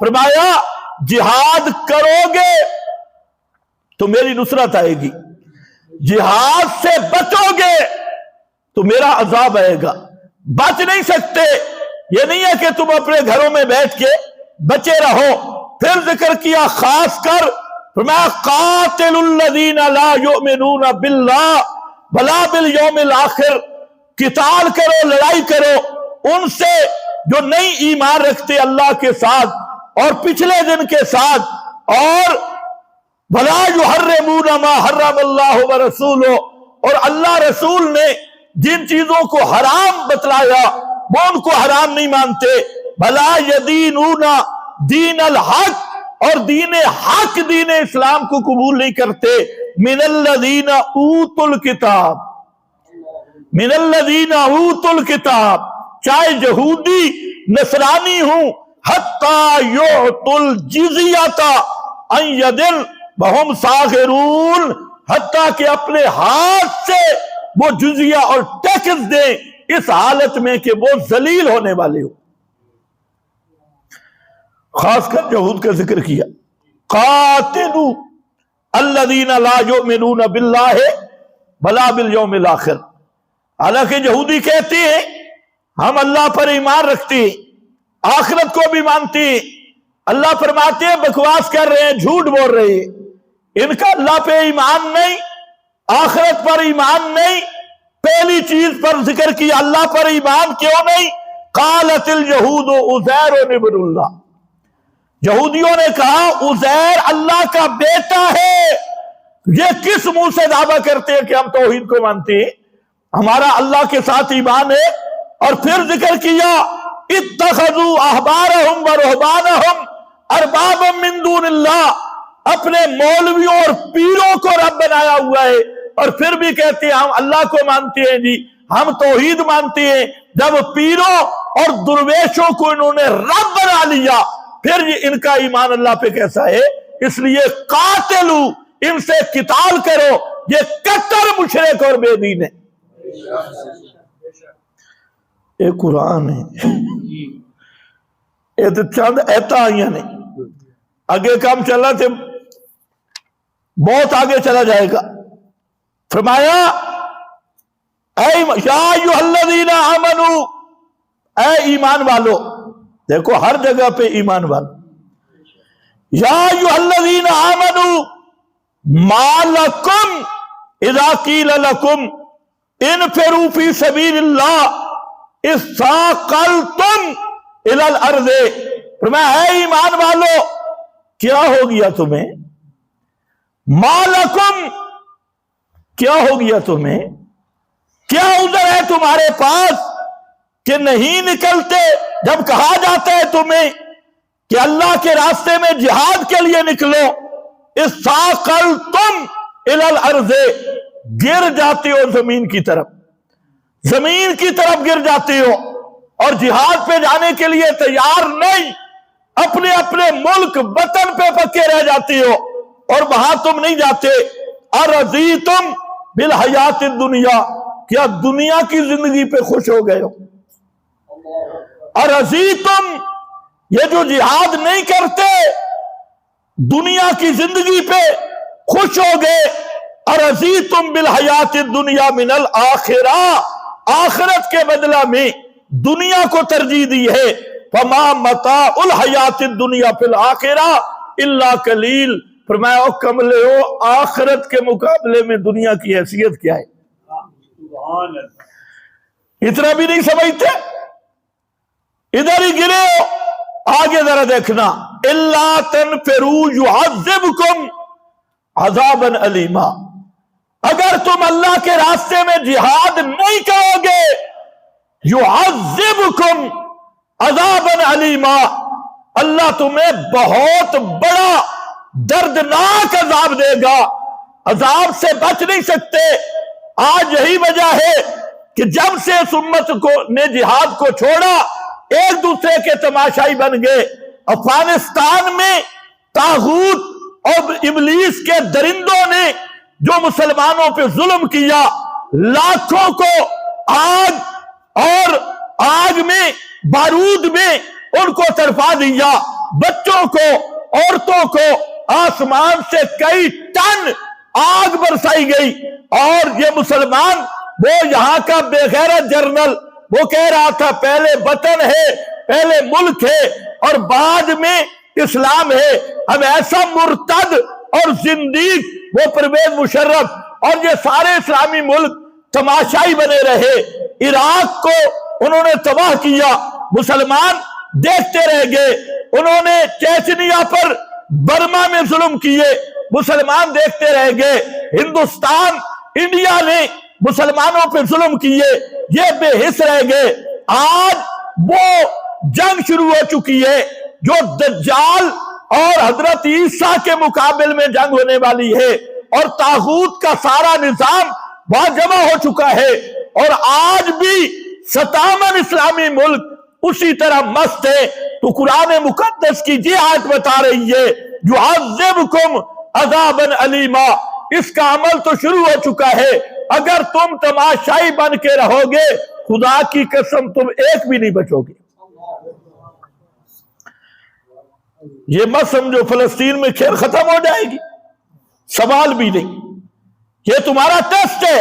A: فرمایا جہاد کرو گے تو میری نصرت آئے گی، جہاد سے بچو گے تو میرا عذاب آئے گا۔ بچ نہیں سکتے، یہ نہیں ہے کہ تم اپنے گھروں میں بیٹھ کے بچے رہو۔ پھر ذکر کیا خاص کر، فرمایا قاتل الذین لا یؤمنون باللہ ولا بالیوم الآخر، قتال کرو، لڑائی کرو ان سے جو نہیں ایمان رکھتے اللہ کے ساتھ اور پچھلے دن کے ساتھ، اور ولا یحرمون ما حرم اللہ ورسولہ، اور اللہ رسول نے جن چیزوں کو حرام بتلایا وہ ان کو حرام نہیں مانتے۔ بلا یدینون دین الحق، اور دین حق دین اسلام کو قبول نہیں کرتے۔ من الذین اوتوا الکتاب، من الذین اوتوا الکتاب، چاہے یہودی نصرانی ہوں، حتی یعطوا الجزیۃ عن ید وہم صاغرون، حتیٰ کہ اپنے ہاتھ سے وہ جزیہ اور ٹیکس دیں اس حالت میں کہ وہ ذلیل ہونے والے ہو۔ خاص کر یہود کا ذکر کیا، قاتلوا الذین لا یؤمنون باللہ ولا بالیوم الآخر۔ حالانکہ یہودی کہتے ہیں ہم اللہ پر ایمان رکھتے ہیں، آخرت کو بھی مانتے ہیں، اللہ فرماتے ہیں بکواس کر رہے ہیں، جھوٹ بول رہے ہیں، ان کا اللہ پہ ایمان نہیں، آخرت پر ایمان نہیں۔ پہلی چیز پر ذکر کیا اللہ پر ایمان کیوں نہیں؟ قالت الیہود عزیر ابن اللہ، یہودیوں نے کہا عزیر اللہ کا بیٹا ہے۔ یہ کس منہ سے دعویٰ کرتے ہیں کہ ہم توحید کو مانتے ہیں، ہمارا اللہ کے ساتھ ایمان ہے؟ اور پھر ذکر کیا اتخذوا احبارہم ورہبانہم اربابا من دون اللہ، اپنے مولویوں اور پیروں کو رب بنایا ہوا ہے، اور پھر بھی کہتے ہیں ہم اللہ کو مانتے ہیں، جی ہم توحید مانتے ہیں۔ جب پیروں اور درویشوں کو انہوں نے رب بنا لیا، پھر یہ ان کا ایمان اللہ پہ کیسا ہے؟ اس لیے قاتلو، ان سے قتال کرو، یہ کٹر مشرک اور بے دین ہے۔ یہ قرآن ہے، یہ تو چند ایتا آئیاں نے، آگے کام چلا تھے، بہت آگے چلا جائے گا۔ فرمایا اے یا ایھا الذین آمنو، اے ایمان والو، دیکھو ہر جگہ پہ ایمان والو، یا ایھا الذین آمنو ما لکم اذا قیل لکم انفروا فی سبیل اللہ اثاقلتم الی الارض۔ فرمایا اے ایمان والو، کیا ہو گیا تمہیں؟ ما لکم، کیا ہو گیا تمہیں؟ کیا عذر ہے تمہارے پاس کہ نہیں نکلتے؟ جب کہا جاتا ہے تمہیں کہ اللہ کے راستے میں جہاد کے لیے نکلو، اثاقلتم الی الارض، گر جاتے ہو زمین کی طرف، زمین کی طرف گر جاتے ہو، اور جہاد پہ جانے کے لیے تیار نہیں، اپنے اپنے ملک وطن پہ پکے رہ جاتے ہو، اور وہاں تم نہیں جاتے۔ ارضیتم بالحیات الدنیا، کیا دنیا کی زندگی پہ خوش ہو گئے ہو؟ ارضیتم، یہ جو جہاد نہیں کرتے دنیا کی زندگی پہ خوش ہو گئے۔ ارضیتم بالحیات الدنیا من الآخرہ، آخرت کے بدلہ میں دنیا کو ترجیح دی ہے۔ فما متاع الحیات الدنیا فی الآخرہ الا قلیل، فرمایا او کملے ہو، آخرت کے مقابلے میں دنیا کی حیثیت کیا ہے؟ اتنا بھی نہیں سمجھتے، ادھر ہی گرے ہو۔ آگے ذرا دیکھنا، الا تنفروا يعذبكم عذابا علیما، اگر تم اللہ کے راستے میں جہاد نہیں کرو گے، يعذبكم عذابا علیما، اللہ تمہیں بہت بڑا دردناک عذاب دے گا، عذاب سے بچ نہیں سکتے۔ آج یہی وجہ ہے کہ جب سے اس امت نے جہاد کو چھوڑا، ایک دوسرے کے تماشائی بن گئے۔ افغانستان میں طاغوت اور ابلیس کے درندوں نے جو مسلمانوں پہ ظلم کیا، لاکھوں کو آگ اور آگ میں، بارود میں ان کو تڑپا دیا، بچوں کو، عورتوں کو آسمان سے کئی ٹن آگ برسائی گئی، اور یہ مسلمان، وہ یہاں کا بے غیرت جنرل، وہ کہہ رہا تھا پہلے وطن ہے، پہلے ملک ہے اور بعد میں اسلام ہے۔ اب ایسا مرتد اور زندیق وہ پرویز مشرف اور یہ سارے اسلامی ملک تماشائی بنے رہے۔ عراق کو انہوں نے تباہ کیا، مسلمان دیکھتے رہ گئے۔ انہوں نے چیچنیا پر، برما میں ظلم کیے، مسلمان دیکھتے رہ گئے۔ ہندوستان، انڈیا نے مسلمانوں پہ ظلم کیے، یہ بے حس رہ گئے۔ آج وہ جنگ شروع ہو چکی ہے جو دجال اور حضرت عیسیٰ کے مقابل میں جنگ ہونے والی ہے، اور طاغوت کا سارا نظام وہاں جمع ہو چکا ہے، اور آج بھی 57 اسلامی ملک اسی طرح مست ہے۔ تو قرآن مقدس کی یہ آیت بتا رہی ہے یعذبکم عذابا علیما، اس کا عمل تو شروع ہو چکا ہے۔ اگر تم تماشائی بن کے رہو گے، خدا کی قسم تم ایک بھی نہیں بچو گے۔ یہ مت سمجھو فلسطین میں کھیل ختم ہو جائے گی، سوال بھی نہیں، یہ تمہارا ٹیسٹ ہے،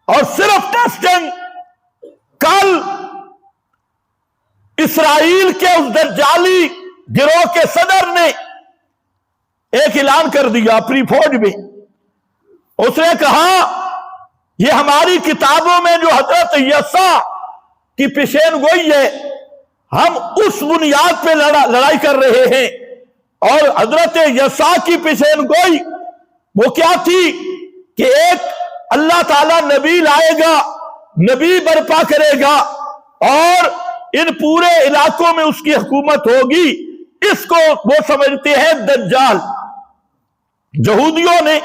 A: اور صرف ٹیسٹنگ۔ کل اسرائیل کے اس دجالی گروہ کے صدر نے ایک اعلان کر دیا اپنی فوج میں، اس نے کہا یہ ہماری کتابوں میں جو حضرت یسوع کی پیشین گوئی ہے، ہم اس بنیاد پہ لڑائی کر رہے ہیں۔ اور حضرت یسوع کی پیشین گوئی وہ کیا تھی کہ ایک اللہ تعالیٰ نبی لائے گا، نبی برپا کرے گا، اور ان پورے علاقوں میں اس کی حکومت ہوگی۔ اس کو وہ سمجھتے ہیں دجال۔ یہودیوں نے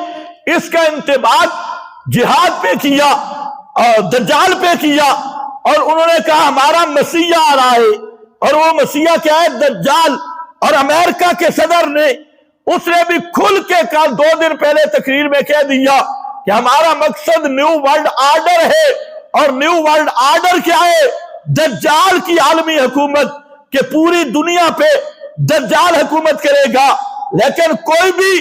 A: اس کا انتباہ جہاد پہ کیا اور دجال پہ کیا، اور انہوں نے کہا ہمارا مسیح آ رہا ہے، اور وہ مسیح کیا ہے؟ دجال۔ اور امریکہ کے صدر نے، اس نے بھی کھل کے کہا 2 دن پہلے تقریر میں کہہ دیا کہ ہمارا مقصد نیو ورلڈ آرڈر ہے، اور نیو ورلڈ آرڈر کیا ہے؟ دجال کی عالمی حکومت، کہ پوری دنیا پہ دجال حکومت کرے گا۔ لیکن کوئی بھی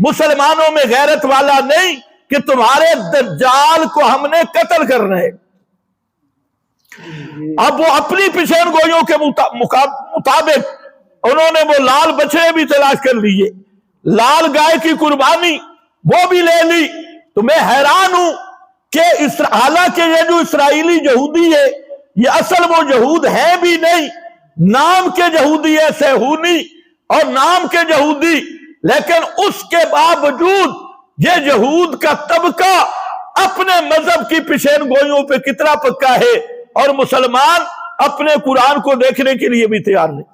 A: مسلمانوں میں غیرت والا نہیں کہ تمہارے دجال کو ہم نے قتل کرنا ہے۔ اب وہ اپنی پیشین گوئیوں کے مطابق انہوں نے وہ لال بچڑے بھی تلاش کر لیے، لال گائے کی قربانی وہ بھی لے لی۔ تو میں حیران ہوں کہ حالانکہ یہ جو اسرائیلی یہودی ہے، یہ اصل وہ یہود ہیں بھی نہیں، نام کے یہودی ہے، سیہونی اور نام کے یہودی، لیکن اس کے باوجود یہ یہود کا طبقہ اپنے مذہب کی پیشین گوئیوں پہ کتنا پکا ہے، اور مسلمان اپنے قرآن کو دیکھنے کے لیے بھی تیار نہیں۔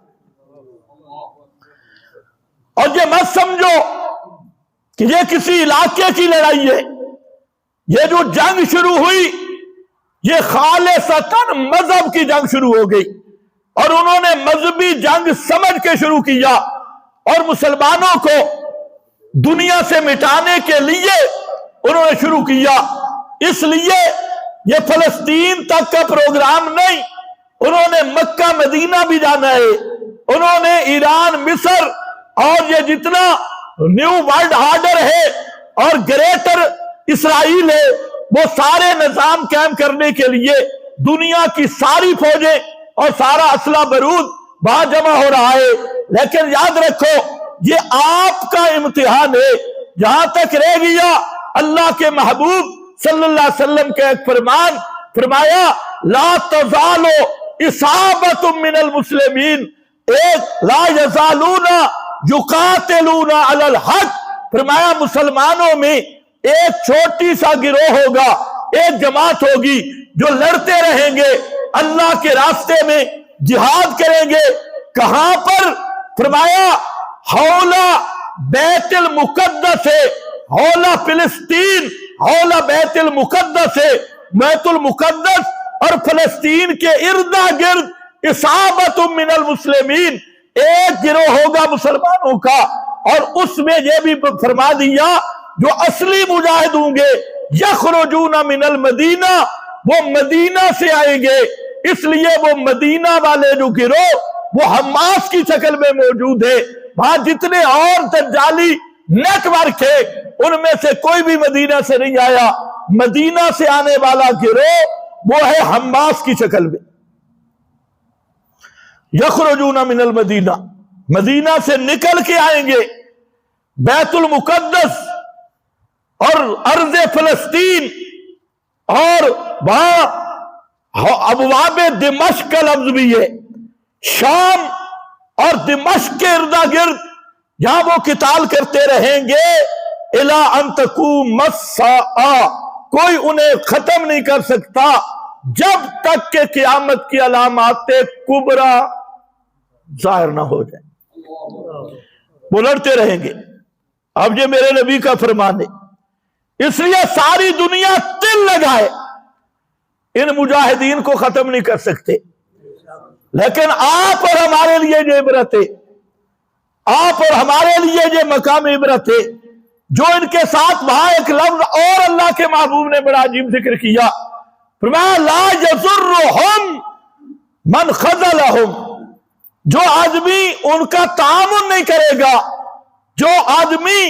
A: اور یہ مت سمجھو کہ یہ کسی علاقے کی لڑائی ہے، یہ جو جنگ شروع ہوئی یہ خالصتاً مذہب کی جنگ شروع ہو گئی، اور انہوں نے مذہبی جنگ سمجھ کے شروع کیا، اور مسلمانوں کو دنیا سے مٹانے کے لیے انہوں نے شروع کیا۔ اس لیے یہ فلسطین تک کا پروگرام نہیں، انہوں نے مکہ مدینہ بھی جانا ہے، انہوں نے ایران، مصر اور یہ جتنا نیو ورلڈ آرڈر ہے اور گریٹر اسرائیل ہے، وہ سارے نظام قائم کرنے کے لیے دنیا کی ساری فوجیں اور سارا اسلحہ بارود وہاں جمع ہو رہا ہے۔ لیکن یاد رکھو یہ آپ کا امتحان ہے۔ جہاں تک رہ گیا اللہ کے محبوب صلی اللہ علیہ وسلم کا ایک فرمان، فرمایا لا تزال اصابۃ من المسلمین، ایک لا یزالون یقاتلون علی الحق، فرمایا مسلمانوں میں ایک چھوٹی سا گروہ ہوگا، ایک جماعت ہوگی جو لڑتے رہیں گے، اللہ کے راستے میں جہاد کریں گے۔ کہاں پر؟ فرمایا حولا بیت المقدس ہے، حولا فلسطین، حولا بیت المقدس ہے، بیت المقدس اور فلسطین کے اردا گرد اصابت من المسلمین، ایک گروہ ہوگا مسلمانوں کا، اور اس میں یہ بھی فرما دیا جو اصلی مجاہد ہوں گے یخرجون من المدینہ، وہ مدینہ سے آئیں گے۔ اس لیے وہ مدینہ والے جو گروہ وہ حماس کی شکل میں موجود ہے. وہاں جتنے اور دجالی نیٹ ورک ہے ان میں سے کوئی بھی مدینہ سے نہیں آیا. مدینہ سے آنے والا گروہ وہ ہے حماس کی شکل میں. یخرجون من المدینہ، مدینہ سے نکل کے آئیں گے بیت المقدس اور ارض فلسطین اور وہاں ابواب دمشق کا لفظ بھی ہے. شام اور دمشق کے اردا گرد جہاں وہ قتال کرتے رہیں گے الی ان تقوم الساعہ، کوئی انہیں ختم نہیں کر سکتا جب تک کہ قیامت کی علامات کبریٰ ظاہر نہ ہو جائے. وہ لڑتے رہیں گے. اب یہ میرے نبی کا فرمان ہے، اس لیے ساری دنیا تل لگائے ان مجاہدین کو ختم نہیں کر سکتے. لیکن آپ اور ہمارے لیے یہ عبرت ہے، آپ اور ہمارے لیے یہ مقام عبرت ہے جو ان کے ساتھ وہاں ایک لفظ اور اللہ کے محبوب نے بڑا عجیب ذکر کیا. فرمایا لا یضرہم من خذلہم، جو آدمی ان کا تعاون نہیں کرے گا، جو آدمی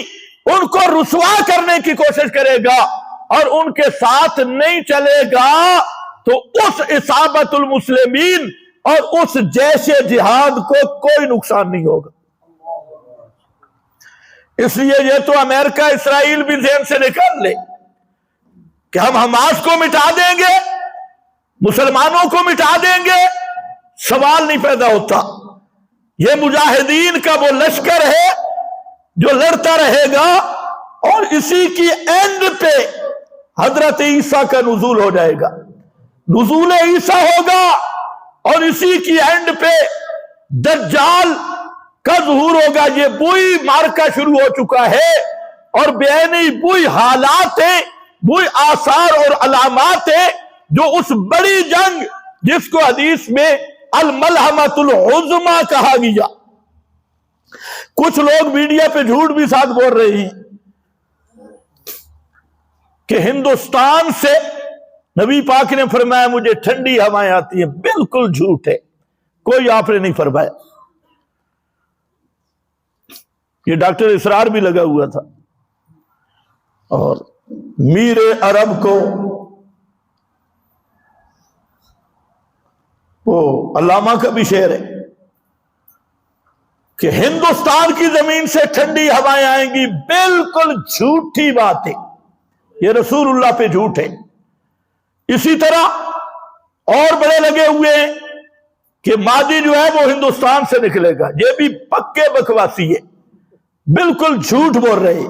A: ان کو رسوا کرنے کی کوشش کرے گا اور ان کے ساتھ نہیں چلے گا، تو اس اصابت المسلمین اور اس جیش جہاد کو کوئی نقصان نہیں ہوگا. اس لیے یہ تو امریکہ اسرائیل بھی ذہن سے نکال لے کہ ہم حماس کو مٹا دیں گے، مسلمانوں کو مٹا دیں گے، سوال نہیں پیدا ہوتا. یہ مجاہدین کا وہ لشکر ہے جو لڑتا رہے گا اور اسی کی اینڈ پہ حضرت عیسیٰ کا نزول ہو جائے گا، نزول عیسیٰ ہوگا اور اسی کی اینڈ پہ دجال کا ظہور ہوگا. یہ وہی مارکا شروع ہو چکا ہے اور بیانی وہی حالات ہیں، وہی آثار اور علامات ہیں جو اس بڑی جنگ جس کو حدیث میں الملحمۃ العظمیٰ کہا گیا. کچھ لوگ میڈیا پہ جھوٹ بھی ساتھ بول رہے ہیں کہ ہندوستان سے نبی پاک نے فرمایا مجھے ٹھنڈی ہوائیں آتی ہیں. بالکل جھوٹ ہے، کوئی آپ نے نہیں فرمایا. یہ ڈاکٹر اسرار بھی لگا ہوا تھا. اور میر عرب کو وہ علامہ کا بھی شعر ہے کہ ہندوستان کی زمین سے ٹھنڈی ہوائیں آئیں گی. بالکل جھوٹی بات ہے، یہ رسول اللہ پہ جھوٹ ہے. اسی طرح اور بڑے لگے ہوئے ہیں کہ مادی جو ہے وہ ہندوستان سے نکلے گا. یہ بھی پکے بکواسی ہے، بالکل جھوٹ بول رہے.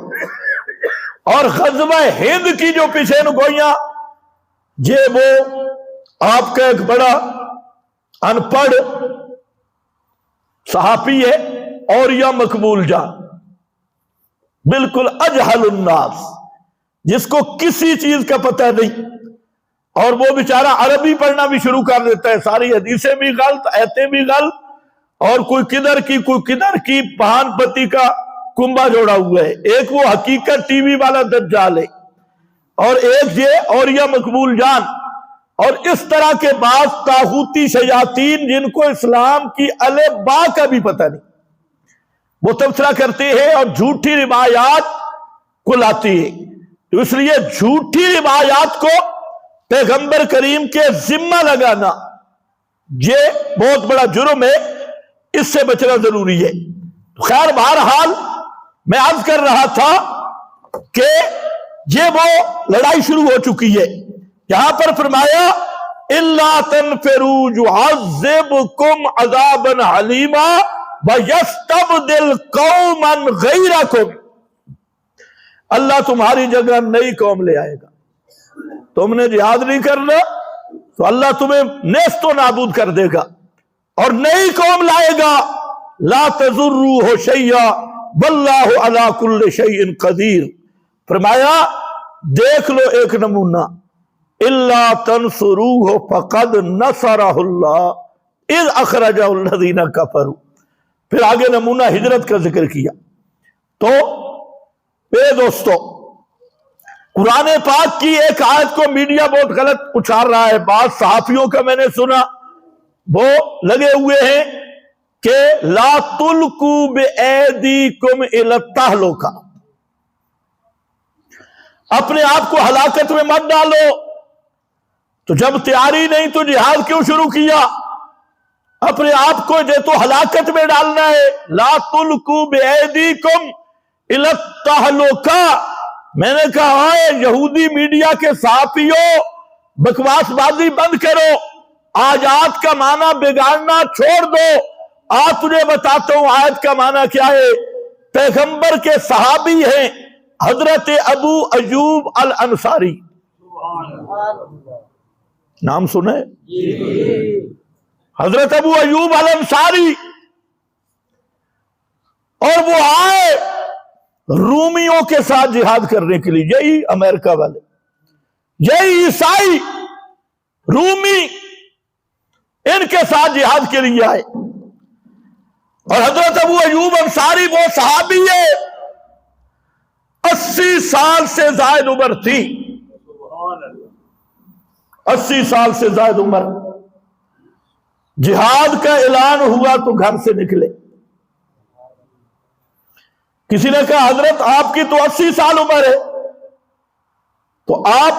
A: اور غزوہ ہند کی جو پیچھے گوئیاں، یہ وہ آپ کا ایک بڑا ان پڑھ صحافی ہے اوریہ مقبول جان، بالکل اجہل الناس، جس کو کسی چیز کا پتہ نہیں، اور وہ بیچارہ عربی پڑھنا بھی شروع کر دیتا ہے. ساری حدیثیں بھی غلط، ایتیں بھی غلط، اور کوئی کدھر کی کوئی کدھر کی پہان پتی کا کنبا جوڑا ہوا ہے. ایک وہ حقیقت ٹی وی والا دجال ہے اور ایک یہ اوریہ مقبول جان. اور اس طرح کے بعض طاغوتی شیاطین جن کو اسلام کی الف با کا بھی پتہ نہیں، وہ تبصرہ کرتے ہیں اور جھوٹی روایات کو لاتی ہے. تو اس لیے جھوٹی روایات کو پیغمبر کریم کے ذمہ لگانا یہ بہت بڑا جرم ہے، اس سے بچنا ضروری ہے. خیر بہرحال میں عرض کر رہا تھا کہ یہ وہ لڑائی شروع ہو چکی ہے. یہاں پر فرمایا اِلَّا تَنْفِرُوا يُعَذِّبْكُمْ عَذَابًا عَلِيمًا وَيَسْتَبْدِلْ قَوْمًا غَيْرَكُمْ. اللہ تمہاری جگہ نئی قوم لے آئے گا. تم نے جہاد نہیں کرنا تو اللہ تمہیں نیست و نابود کر دے گا اور نئی قوم لائے گا. لا تضروہ شیئا واللہ علی کل شیء قدیر. فرمایا دیکھ لو ایک نمونہ، الا تنصروہ فقد نصرہ اللہ اذ اخرجہ الذین کفروا. پھر آگے نمونہ ہجرت کا ذکر کیا. تو میرے دوستو، قرآن پاک کی ایک آیت کو میڈیا بہت غلط اچھال رہا ہے. بعض صحافیوں کا میں نے سنا وہ لگے ہوئے ہیں کہ لا تلقوا بایدیکم الی التہلکہ، اپنے آپ کو ہلاکت میں مت ڈالو. تو جب تیاری نہیں تو جہاد کیوں شروع کیا؟ اپنے آپ کو جو تو ہلاکت میں ڈالنا ہے. لا تلقوا بایدیکم الی التہلکہ. میں نے کہا ہے یہودی میڈیا کے صحافیوں، بکواس بازی بند کرو، آیات کا معنی بگاڑنا چھوڑ دو. آج تجھے بتاتا ہوں آیت کا معنی کیا ہے. پیغمبر کے صحابی ہیں حضرت ابو ایوب الانصاری، نام سنے؟ حضرت ابو ایوب الانصاری. اور وہ آئے رومیوں کے ساتھ جہاد کرنے کے لیے. یہی امریکہ والے، یہی عیسائی رومی ان کے ساتھ جہاد کے لیے آئے. اور حضرت ابو ایوب انصاری وہ صحابی ہے 80 سال سے زائد عمر تھی. 80 سال سے زائد عمر. جہاد کا اعلان ہوا تو گھر سے نکلے. کسی نے کہا حضرت آپ کی تو 80 سال عمر ہے، تو آپ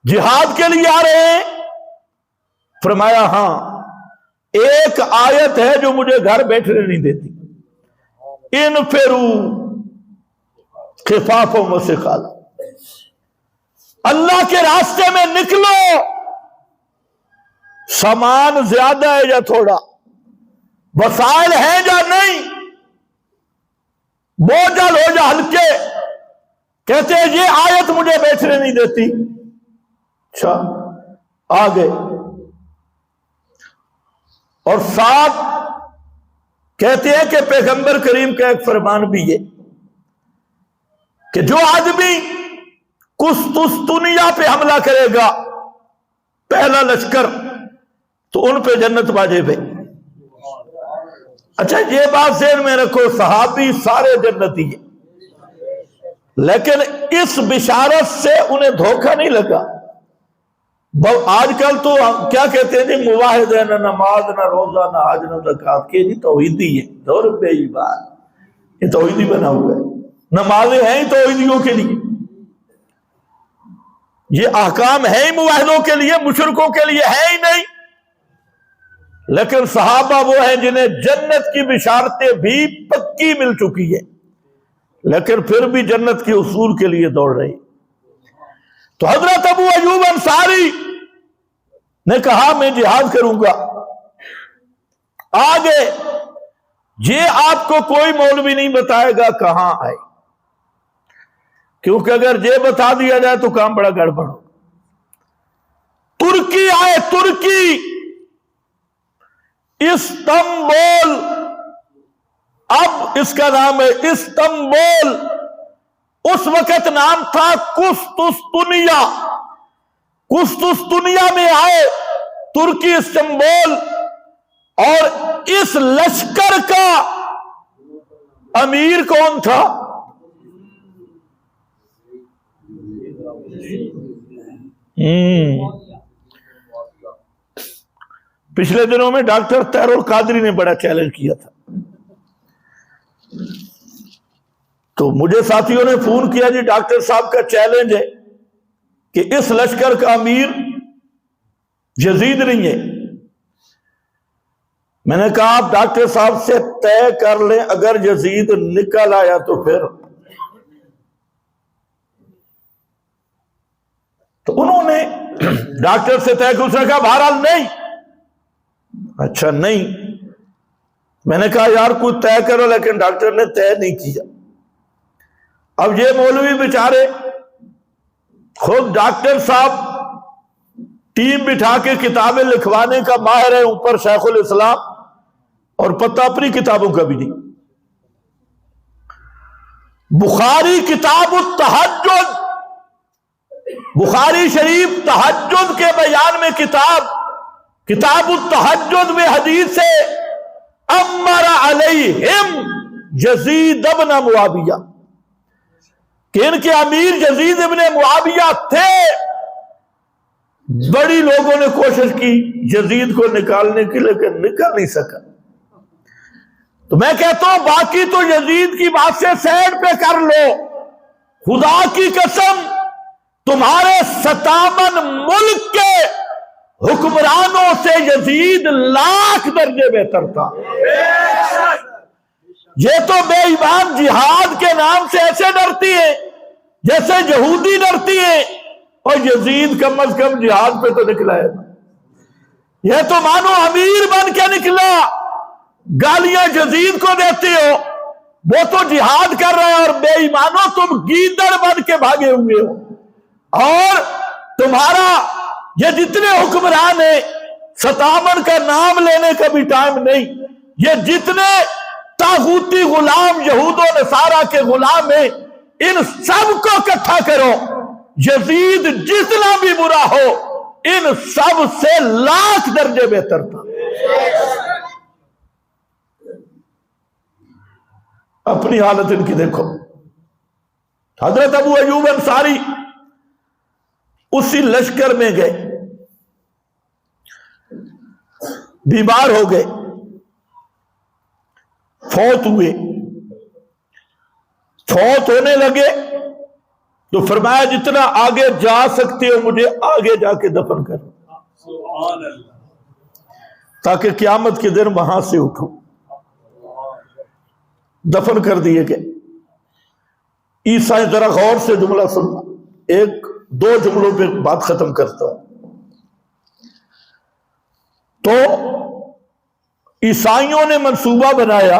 A: جہاد کے لیے آ رہے ہیں؟ فرمایا ہاں، ایک آیت ہے جو مجھے گھر بیٹھنے نہیں دیتی. انفروا خفافا وثقالا، اللہ کے راستے میں نکلو، سامان زیادہ ہے یا تھوڑا، وسائل ہیں یا نہیں، بوجھل ہو یا ہلکے. کہتے ہیں یہ آیت مجھے بیٹھنے نہیں دیتی. اچھا آگے. اور ساتھ کہتے ہیں کہ پیغمبر کریم کا ایک فرمان بھی ہے کہ جو آدمی قسطنطنیہ پہ حملہ کرے گا، پہلا لشکر، تو ان پہ جنت واجب ہے. اچھا یہ بات ذہن میں رکھو، صحابی سارے جنتی ہیں، لیکن اس بشارت سے انہیں دھوکہ نہیں لگا. آج کل تو کیا کہتے ہیں جی، مواحد ہے، نہ نماز نہ روزہ نہ حج نہ زکات، کہ جی توحیدی ہے. 2 روپے کی بات، یہ توحیدی بنا ہوا ہے. نمازیں ہیں ہی توحیدیوں کے لیے، یہ احکام ہیں ہی مواحدوں کے لیے، مشرکوں کے لیے ہے ہی نہیں. لیکن صحابہ وہ ہیں جنہیں جنت کی بشارتیں بھی پکی مل چکی ہے، لیکن پھر بھی جنت کے حصول کے لیے دوڑ رہے. تو حضرت ابو ایوب انصاری نے کہا میں جہاد کروں گا. آگے یہ آپ کو کوئی مولوی نہیں بتائے گا کہاں آئے، کیونکہ اگر یہ بتا دیا جائے تو کام بڑا گڑبڑ ہو. ترکی آئے، ترکی، استنبول، اب اس کا نام ہے استنبول. اس وقت نام تھا قسطنطنیہ. قسطنطنیہ میں آئے ترکی، استنبول. اور اس لشکر کا امیر کون تھا؟ پچھلے دنوں میں ڈاکٹر طاہر القادری نے بڑا چیلنج کیا تھا. تو مجھے ساتھیوں نے فون کیا جی ڈاکٹر صاحب کا چیلنج ہے کہ اس لشکر کا امیر یزید نہیں ہے. میں نے کہا آپ ڈاکٹر صاحب سے طے کر لیں، اگر یزید نکل آیا تو پھر. تو انہوں نے ڈاکٹر سے طے کیا، اس نے کہا بہرحال نہیں. اچھا نہیں. میں نے کہا یار کوئی طے کرو، لیکن ڈاکٹر نے طے نہیں کیا. اب یہ مولوی بیچارے خود ڈاکٹر صاحب ٹیم بٹھا کے کتابیں لکھوانے کا ماہر ہے، اوپر شیخ الاسلام، اور پتہ اپنی کتابوں کا بھی نہیں. بخاری کتاب التہجد، بخاری شریف تہجد کے بیان میں کتاب التہجد میں حدیث ہے امر علیہم یزید ابن معاویہ، کہ ان کے امیر یزید ابن معاویہ تھے. بڑی لوگوں نے کوشش کی یزید کو نکالنے کی، لیکن نکل نہیں سکا. تو میں کہتا ہوں باقی تو یزید کی بات سے سائڈ پہ کر لو، خدا کی قسم تمہارے 57 ملک کے حکمرانوں سے یزید لاکھ درجے بہتر تھا۔ یہ تو بے ایمان جہاد کے نام سے ایسے ڈرتی ہے جیسے یہودی ڈرتی ہے، اور یزید کم از کم جہاد پہ تو نکلا ہے، یہ تو مانو امیر بن کے نکلا، گالیاں یزید کو دیتے ہو، وہ تو جہاد کر رہا ہے، اور بے ایمانو تم گیدڑ بن کے بھاگے ہوئے ہو، اور تمہارا یہ جتنے حکمران ہیں 57 کا نام لینے کا بھی ٹائم نہیں، یہ جتنے طاغوتی غلام یہود و نصارہ کے غلام ہیں ان سب کو اکٹھا کرو، یزید جتنا بھی برا ہو ان سب سے لاکھ درجے بہتر تھا۔ اپنی حالت ان کی دیکھو، حضرت ابو ایوب انصاری اسی لشکر میں گئے، بیمار ہو گئے، فوت ہوئے، فوت ہونے لگے تو فرمایا جتنا آگے جا سکتے ہو مجھے آگے جا کے دفن کر، تاکہ قیامت کے دن وہاں سے اٹھو۔ دفن کر دیے گئے۔ عیسیٰ ذرا غور سے جملہ سننا، ایک دو جملوں پہ بات ختم کرتا ہوں۔ تو عیسائیوں نے منصوبہ بنایا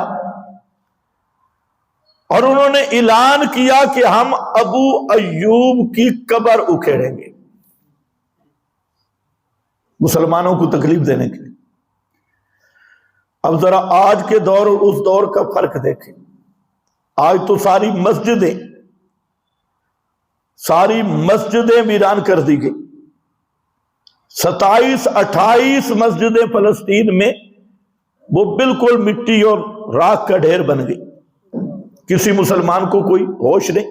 A: اور انہوں نے اعلان کیا کہ ہم ابو ایوب کی قبر اکھیڑیں گے، مسلمانوں کو تکلیف دینے کے لیے۔ اب ذرا آج کے دور اور اس دور کا فرق دیکھیں۔ آج تو ساری مسجدیں ویران کر دی گئی، 27-28 مسجدیں فلسطین میں وہ بالکل مٹی اور راکھ کا ڈھیر بن گئی، کسی مسلمان کو کوئی ہوش نہیں۔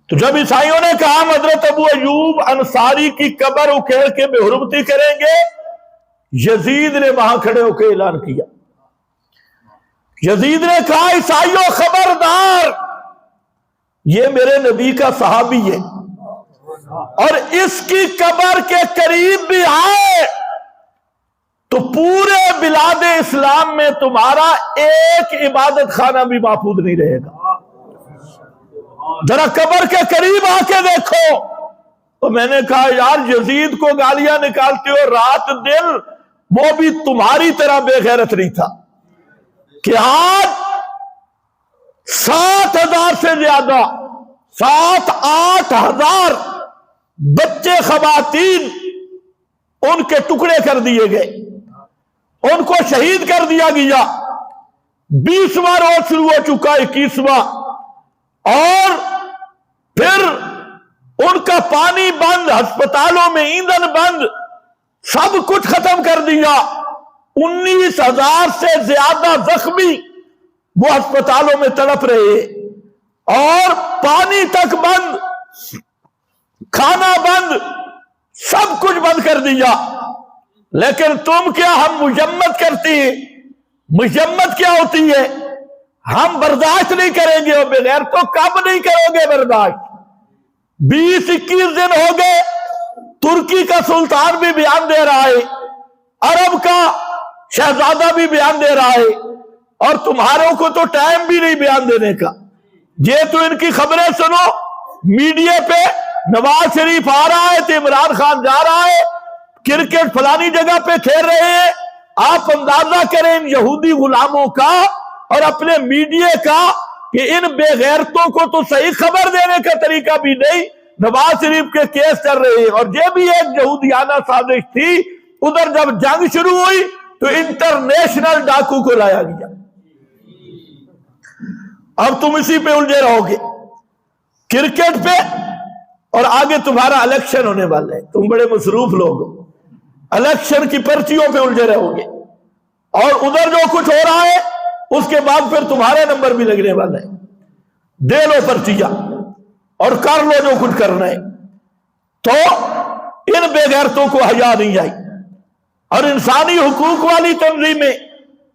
A: تو جب عیسائیوں نے کہا حضرت ابو ایوب انصاری کی قبر اکھیڑ کے بے حرمتی کریں گے، یزید نے وہاں کھڑے ہو کے اعلان کیا، یزید نے کہا عیسائیوں خبردار، یہ میرے نبی کا صحابی ہے، اور اس کی قبر کے قریب بھی آئے تو پورے بلاد اسلام میں تمہارا ایک عبادت خانہ بھی محفوظ نہیں رہے گا، ذرا قبر کے قریب آ کے دیکھو۔ تو میں نے کہا یار یزید کو گالیاں نکالتے ہو رات دن، وہ بھی تمہاری طرح بے غیرت نہیں تھا کہ آج 7,000 سے زیادہ 7-8 ہزار بچے خواتین ان کے ٹکڑے کر دیے گئے، ان کو شہید کر دیا گیا۔ 20واں روز شروع ہو چکا، 21واں، اور پھر ان کا پانی بند، ہسپتالوں میں ایندھن بند، سب کچھ ختم کر دیا۔ 19,000 سے زیادہ زخمی وہ ہسپتالوں میں تڑپ رہے، اور پانی تک بند، کھانا بند، سب کچھ بند کر دیا۔ لیکن تم کیا، ہم مذمت کرتی ہیں۔ مذمت کیا ہوتی ہے؟ ہم برداشت نہیں کریں گے، اور بغیر تو کب نہیں کرو گے برداشت؟ 20-21 دن ہو گئے، ترکی کا سلطان بھی بیان دے رہا ہے، عرب کا شہزادہ بھی بیان دے رہا ہے، اور تمہاروں کو تو ٹائم بھی نہیں بیان دینے کا۔ یہ تو ان کی خبریں سنو، میڈیا پہ نواز شریف آ رہا ہے تو عمران خان جا رہا ہے، کرکٹ فلانی جگہ پہ کھیل رہے ہیں۔ آپ اندازہ کریں ان یہودی غلاموں کا اور اپنے میڈیا کا کہ ان بے غیرتوں کو تو صحیح خبر دینے کا طریقہ بھی نہیں۔ نواز شریف کے کیس چل رہے ہیں، اور یہ بھی ایک یہودیانہ سازش تھی۔ ادھر جب جنگ شروع ہوئی تو انٹرنیشنل ڈاکو کو لایا گیا۔ اب تم اسی پہ الجھے رہو گے، کرکٹ پہ، اور آگے تمہارا الیکشن ہونے والا ہے۔ تم بڑے مصروف لوگ ہو، الیکشن کی پرچیوں پہ الجھے رہو گے، اور ادھر جو کچھ ہو رہا ہے اس کے بعد پھر تمہارے نمبر بھی لگنے والا ہے۔ دے لو پرچیاں اور کر لو جو کچھ کرنا ہے۔ تو ان بے غیرتوں کو حیا نہیں آئی، اور انسانی حقوق والی تنظیمیں